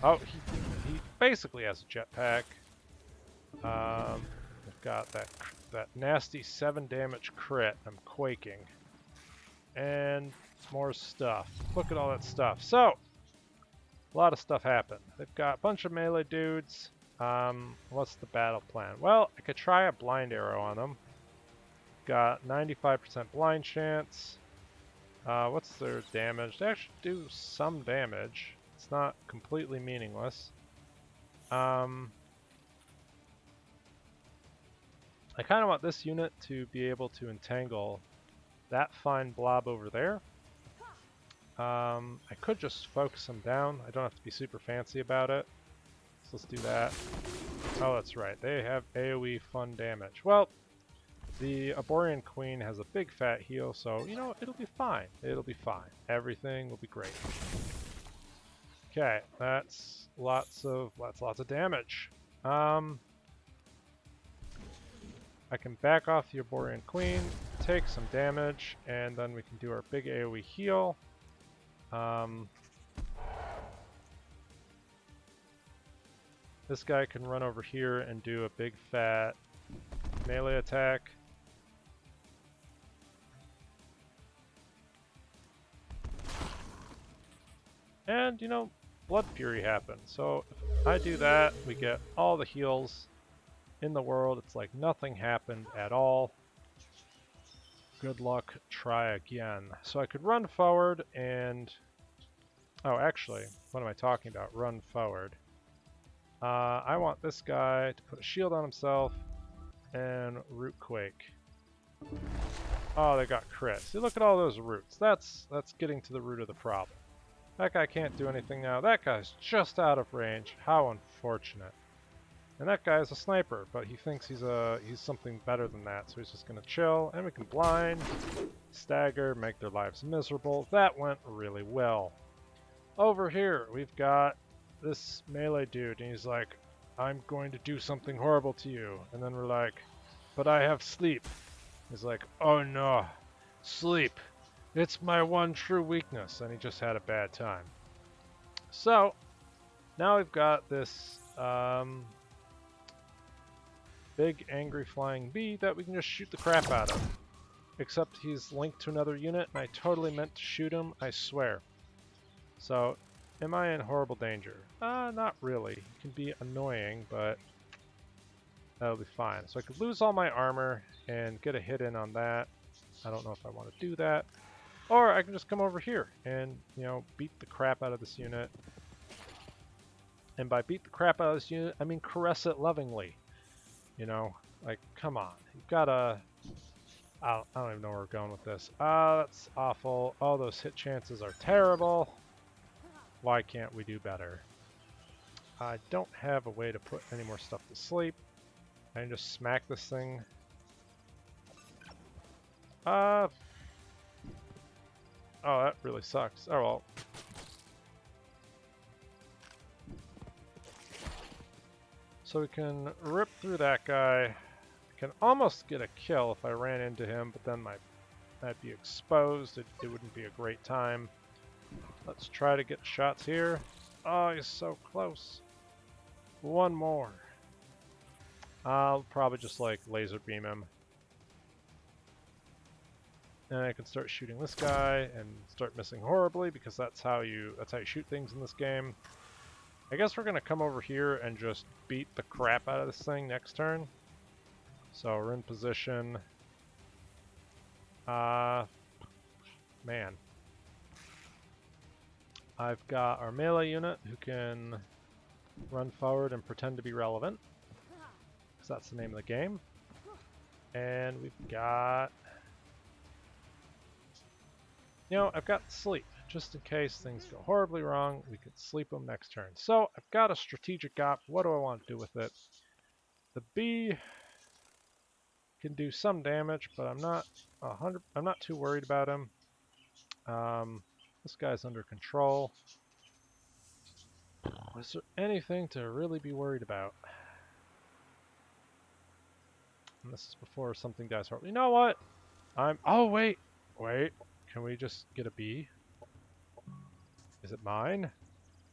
A: Oh, he basically has a jetpack. We've got that nasty 7 damage crit. I'm quaking. And more stuff. Look at all that stuff. So, a lot of stuff happened. They've got a bunch of melee dudes. What's the battle plan? Well, I could try a blind arrow on them. Got 95% blind chance. What's their damage? They actually do some damage. It's not completely meaningless. I kind of want this unit to be able to entangle that fine blob over there. I could just focus them down. I don't have to be super fancy about it. So let's do that. Oh, that's right. They have AoE fun damage. Well, the Aborian Queen has a big fat heal, so, you know, it'll be fine. It'll be fine. Everything will be great. Okay, that's lots of damage. I can back off the Aborian Queen, take some damage, and then we can do our big AoE heal. This guy can run over here and do a big fat melee attack. And, you know, Blood Fury happens. So if I do that, we get all the heals in the world. It's like nothing happened at all. Good luck, try again. So I could run forward and... Oh, actually, what am I talking about? Run forward. I want this guy to put a shield on himself and root quake. Oh, they got crit. See, look at all those roots. That's getting to the root of the problem. That guy can't do anything now. That guy's just out of range. How unfortunate. And that guy's a sniper, but he thinks he's something better than that, so he's just gonna chill, and we can blind, stagger, make their lives miserable. That went really well. Over here, we've got this melee dude, and he's like, I'm going to do something horrible to you. And then we're like, but I have sleep. He's like, oh no, sleep. It's my one true weakness. And he just had a bad time. So, now we've got this big angry flying bee that we can just shoot the crap out of. Except he's linked to another unit, and I totally meant to shoot him, I swear. So, am I in horrible danger? Not really. It can be annoying, but that'll be fine. So I could lose all my armor and get a hit in on that. I don't know if I want to do that. Or I can just come over here and, you know, beat the crap out of this unit. And by beat the crap out of this unit, I mean caress it lovingly. You know, like, come on. You've got to... I don't even know where we're going with this. That's awful. All those hit chances are terrible. Why can't we do better? I don't have a way to put any more stuff to sleep. I can just smack this thing. Oh, that really sucks. Oh well. So we can rip through that guy. I can almost get a kill if I ran into him, but then I'd be exposed. It wouldn't be a great time. Let's try to get shots here. Oh, he's so close. One more. I'll probably just like laser beam him. And I can start shooting this guy and start missing horribly because that's how you shoot things in this game. I guess we're gonna come over here and just beat the crap out of this thing next turn. So we're in position. Man. I've got our melee unit who can run forward and pretend to be relevant, because that's the name of the game. And we've got... You know, I've got sleep. Just in case things go horribly wrong, we could sleep them next turn. So I've got a strategic op. What do I want to do with it? The bee can do some damage, but I'm not too worried about him. This guy's under control. Is there anything to really be worried about? And this is before something dies horribly. You know what? Oh, wait. Wait. Can we just get a bee? Is it mine?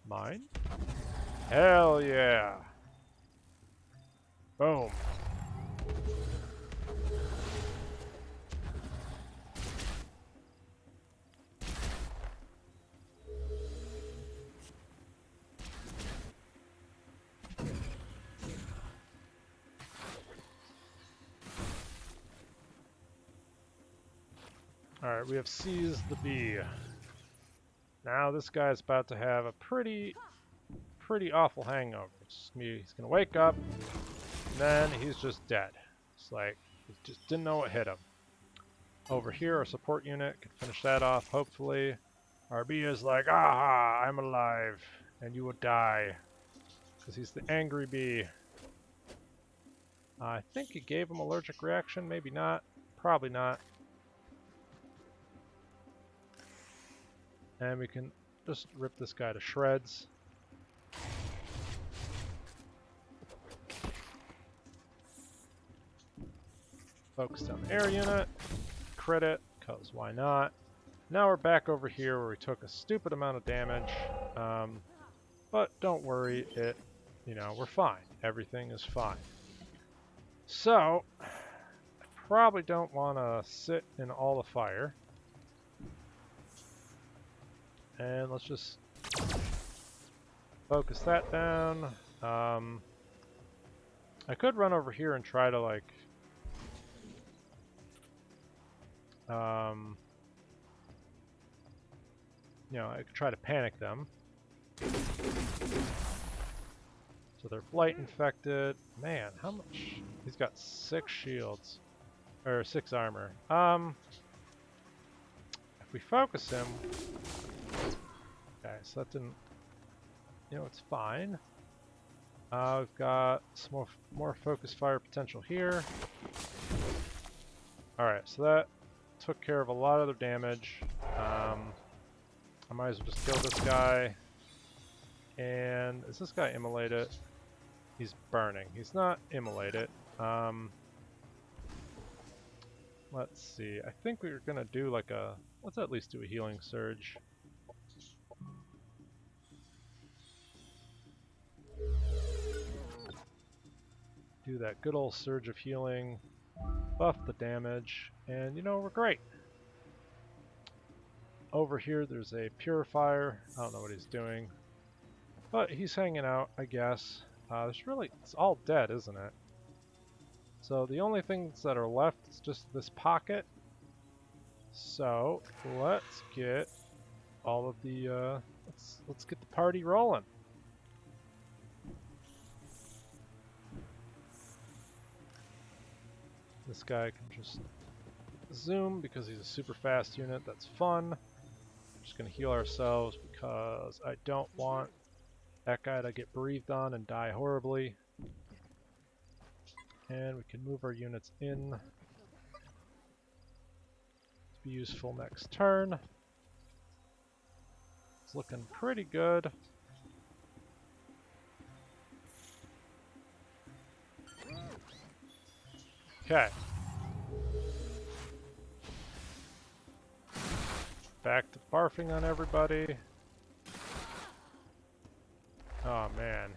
A: Mine? Hell yeah. Boom. Alright, we have seized the bee. Now this guy's about to have a pretty awful hangover. He's gonna wake up, and then he's just dead. It's like, he just didn't know what hit him. Over here, our support unit can finish that off, hopefully. Our bee is like, aha, I'm alive, and you will die. Because he's the angry bee. I think he gave him allergic reaction, maybe not. Probably not. And we can just rip this guy to shreds. Focus on the air unit. Crit it, because why not? Now we're back over here where we took a stupid amount of damage. But don't worry, we're fine. Everything is fine. So, I probably don't want to sit in all the fire. And let's just focus that down. I could run over here and try to, like... I could try to panic them. So they're blight infected. Man, how much? He's got 6 shields. Or 6 armor. If we focus him... Okay, so that didn't... it's fine. We've got some more focus fire potential here. Alright, so that took care of a lot of their damage. I might as well just kill this guy. And is this guy immolated? He's burning. He's not immolated. Let's see. I think we were gonna do like a... Let's at least do a healing surge. Do that good old surge of healing. Buff the damage. And we're great. Over here there's a purifier. I don't know what he's doing. But he's hanging out, I guess. It's all dead, isn't it? So the only things that are left is just this pocket. So let's get all of the let's get the party rolling. This guy can just zoom because he's a super fast unit. That's fun. Just gonna heal ourselves because I don't want that guy to get breathed on and die horribly. And we can move our units in to be useful next turn. It's looking pretty good. Okay. Back to barfing on everybody. Oh man.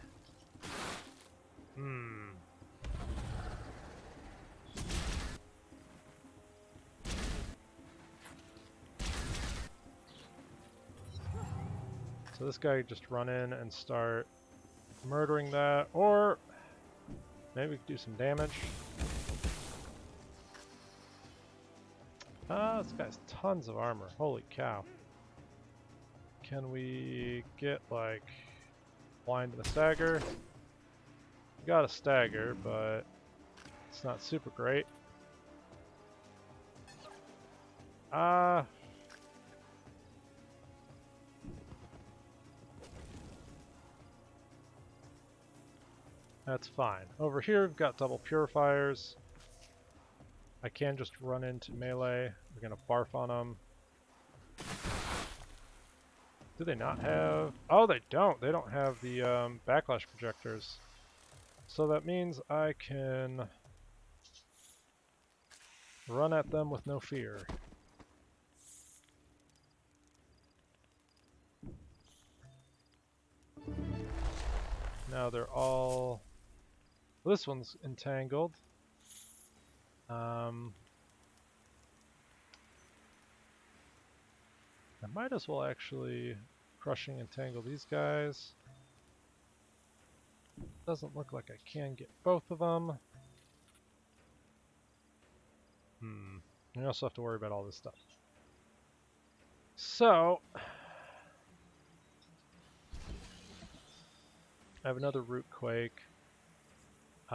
A: So this guy just run in and start murdering that, or maybe we could do some damage. Ah, this guy's tons of armor. Holy cow. Can we get, like, blind and a stagger? We got a stagger, but it's not super great. That's fine. Over here we've got double purifiers. I can just run into melee. We're gonna barf on them. Do they not have... Oh, they don't! They don't have the backlash projectors. So that means I can run at them with no fear. Now they're all... This one's entangled. I might as well actually crushing entangle these guys. Doesn't look like I can get both of them. We also have to worry about all this stuff. So, I have another root quake. This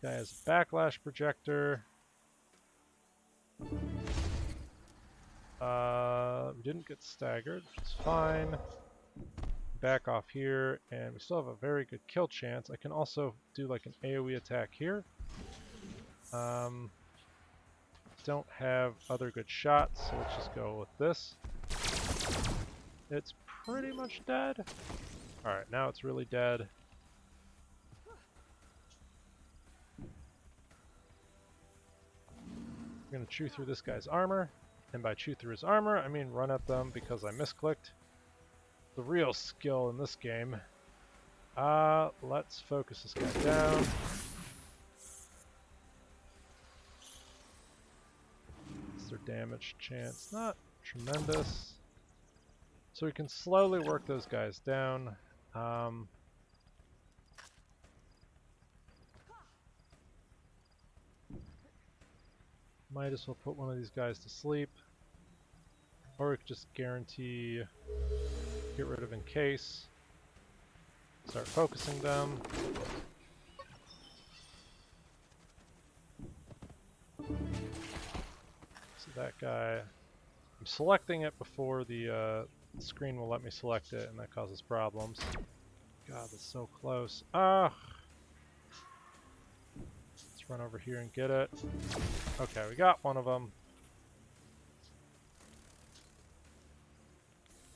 A: guy has a backlash projector. We didn't get staggered, which is fine. Back off here, and we still have a very good kill chance. I can also do like an AoE attack here. Don't have other good shots, so let's just go with this. It's pretty much dead. Alright, now it's really dead. I'm gonna chew through this guy's armor, and by chew through his armor, I mean run at them because I misclicked. The real skill in this game. Let's focus this guy down. What's their damage chance? Not tremendous. So we can slowly work those guys down. Might as well put one of these guys to sleep. Or we could just guarantee get rid of in case. Start focusing them. So that guy, I'm selecting it before the screen will let me select it, and that causes problems. God, that's so close. Ah! Let's run over here and get it. Okay, we got one of them.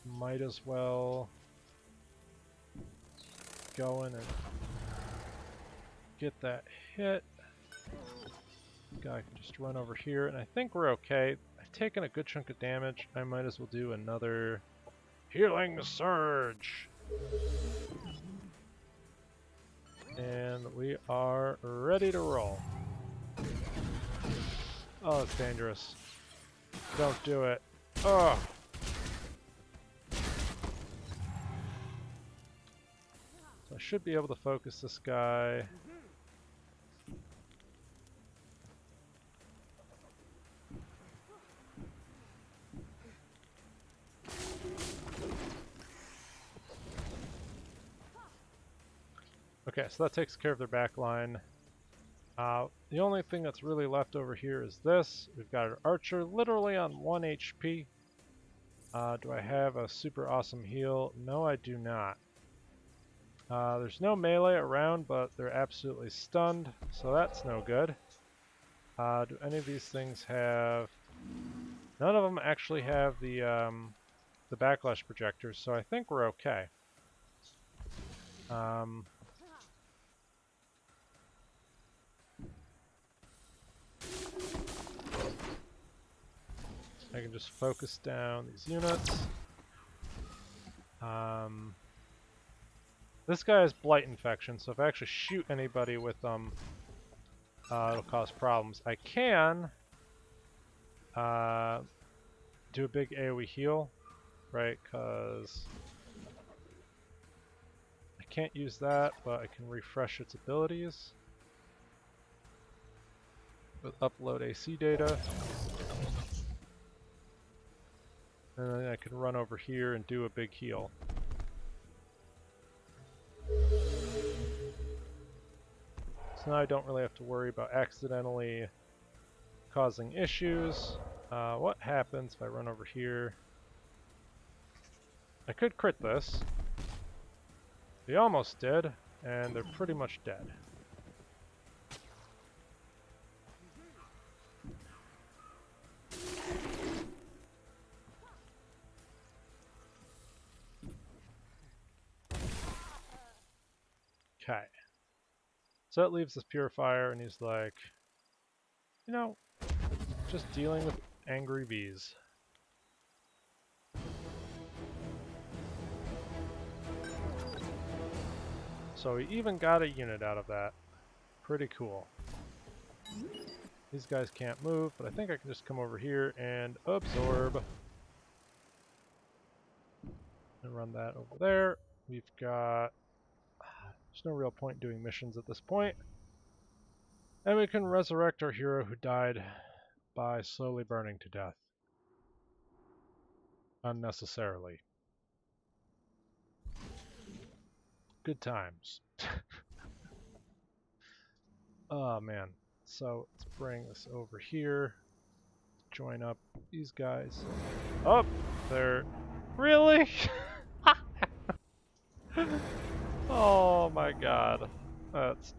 A: Might as well go in and get that hit. Guy can just run over here, and I think we're okay. I've taken a good chunk of damage. I might as well do another healing surge. And we are ready to roll. Oh, it's dangerous. Don't do it. Oh! So I should be able to focus this guy. Okay, so that takes care of their back line. The only thing that's really left over here is this. We've got our archer literally on 1 HP. Do I have a super awesome heal? No, I do not. There's no melee around, but they're absolutely stunned, so that's no good. Do any of these things have... None of them actually have the backlash projectors, so I think we're okay. I can just focus down these units. This guy has blight infection, so if I actually shoot anybody with them, it'll cause problems. I can do a big AoE heal, right? Because I can't use that, but I can refresh its abilities. upload AC data. And then I can run over here and do a big heal. So now I don't really have to worry about accidentally causing issues. What happens if I run over here? I could crit this. They almost did, and they're pretty much dead. Okay. So that leaves this purifier, and he's like, you know, just dealing with angry bees. So he even got a unit out of that. Pretty cool. These guys can't move, but I think I can just come over here and absorb. And run that over there. We've got... There's no real point doing missions at this point. And we can resurrect our hero who died by slowly burning to death. Unnecessarily. Good times. Oh man. So let's bring this over here. Join up these guys. Oh, they're... Really? Oh my god. That's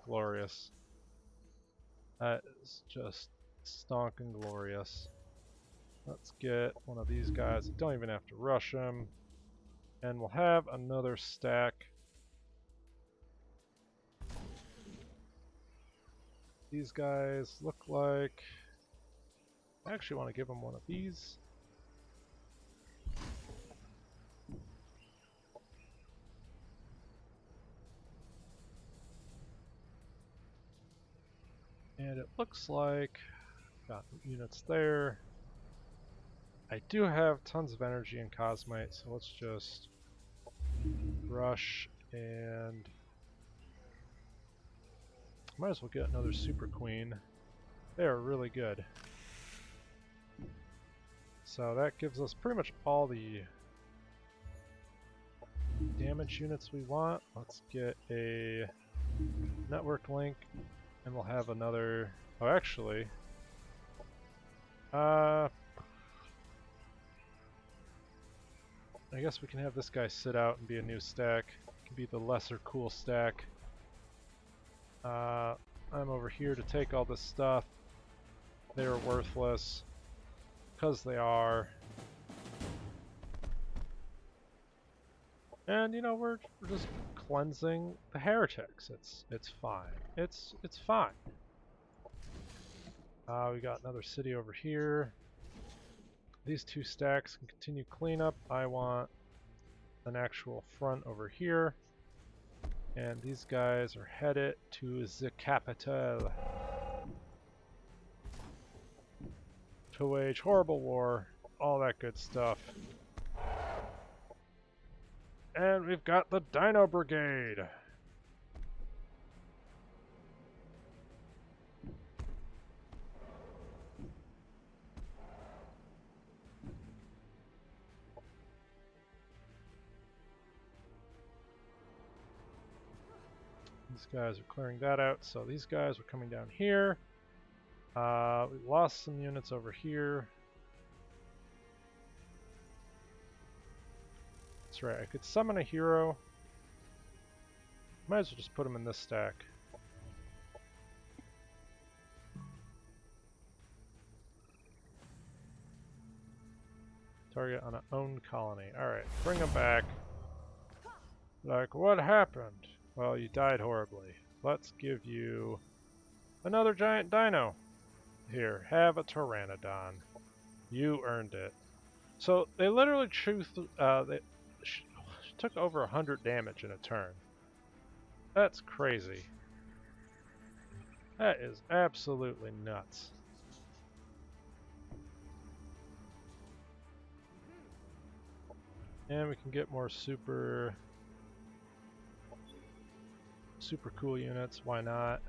A: glorious. That is just stonking glorious. Let's get one of these guys. Don't even have to rush them. And we'll have another stack. These guys look like... I actually want to give them one of these. And it looks like got units there. I do have tons of energy in Cosmite, so let's just rush and might as well get another Super Queen. They are really good. So that gives us pretty much all the damage units we want. Let's get a network link, and we'll have another... Oh, actually... I guess we can have this guy sit out and be a new stack. It can be the lesser cool stack. I'm over here to take all this stuff. They are worthless. Because they are. And you know, we're just cleansing the heretics. It's fine. It's fine. We got another city over here. These two stacks can continue cleanup. I want an actual front over here. And these guys are headed to the capital to wage horrible war, all that good stuff. And we've got the Dino Brigade. These guys are clearing that out, so these guys are coming down here. We lost some units over here. That's right, I could summon a hero. Might as well just put him in this stack. Target on an owned colony. Alright, bring him back. Like, what happened? Well, you died horribly. Let's give you another giant dino. Here, have a Pteranodon. You earned it. So, they literally they took over 100 damage in a turn. That's crazy. That is absolutely nuts. And we can get more super cool units, why not?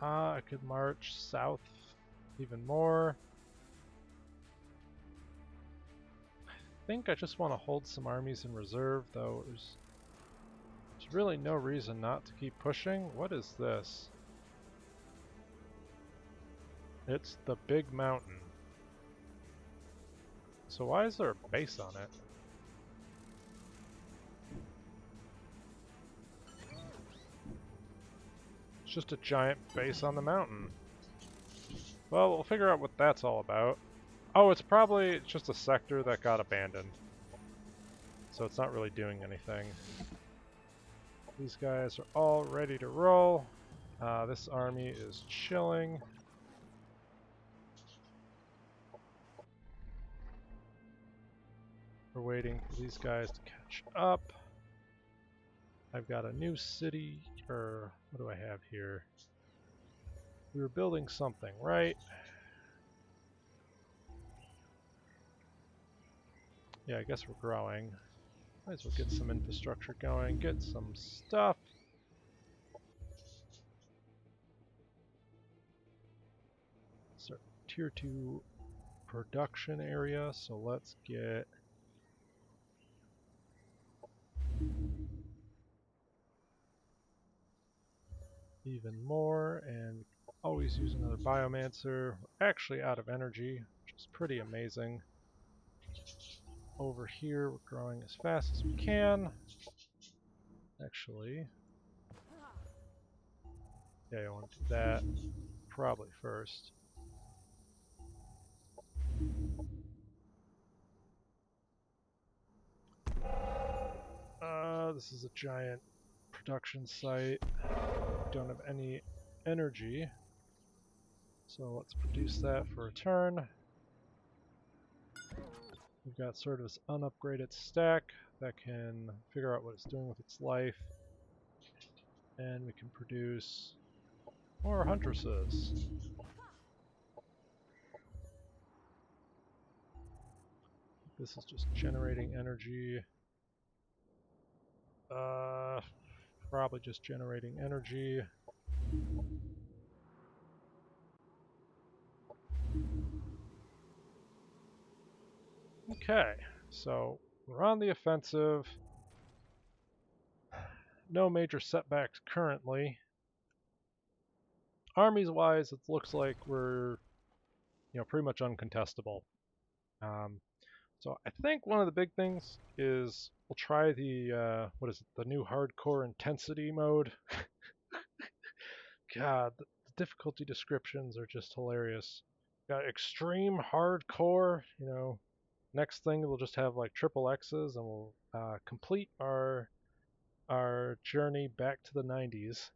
A: I could march south even more. I think I just want to hold some armies in reserve, though. There's really no reason not to keep pushing. What is this? It's the Big Mountain. So why is there a base on it? It's just a giant base on the mountain. Well, we'll figure out what that's all about. Oh, it's probably just a sector that got abandoned. So it's not really doing anything. These guys are all ready to roll. This army is chilling. We're waiting for these guys to catch up. I've got a new city, or what do I have here? We were building something, right? Yeah, I guess we're growing. Might as well get some infrastructure going, get some stuff. Start tier 2 production area, so let's get even more, and always use another biomancer. We're actually out of energy, which is pretty amazing. Over here, we're growing as fast as we can. Actually, yeah, I want to do that probably first. This is a giant production site. Don't have any energy, so let's produce that for a turn. We've got sort of this unupgraded stack that can figure out what it's doing with its life, and we can produce more huntresses. This is just generating energy. Probably just generating energy. Okay, so we're on the offensive. No major setbacks currently. Armies-wise, it looks like we're, pretty much uncontestable. So I think one of the big things is we'll try the the new hardcore intensity mode. God, the difficulty descriptions are just hilarious. Got extreme hardcore, Next thing we'll just have like triple X's, and we'll complete our journey back to the 90s.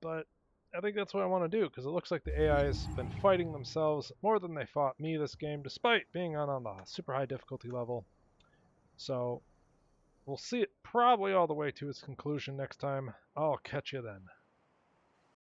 A: But I think that's what I want to do, because it looks like the AI has been fighting themselves more than they fought me this game, despite being on the super high difficulty level. So we'll see it probably all the way to its conclusion next time. I'll catch you then.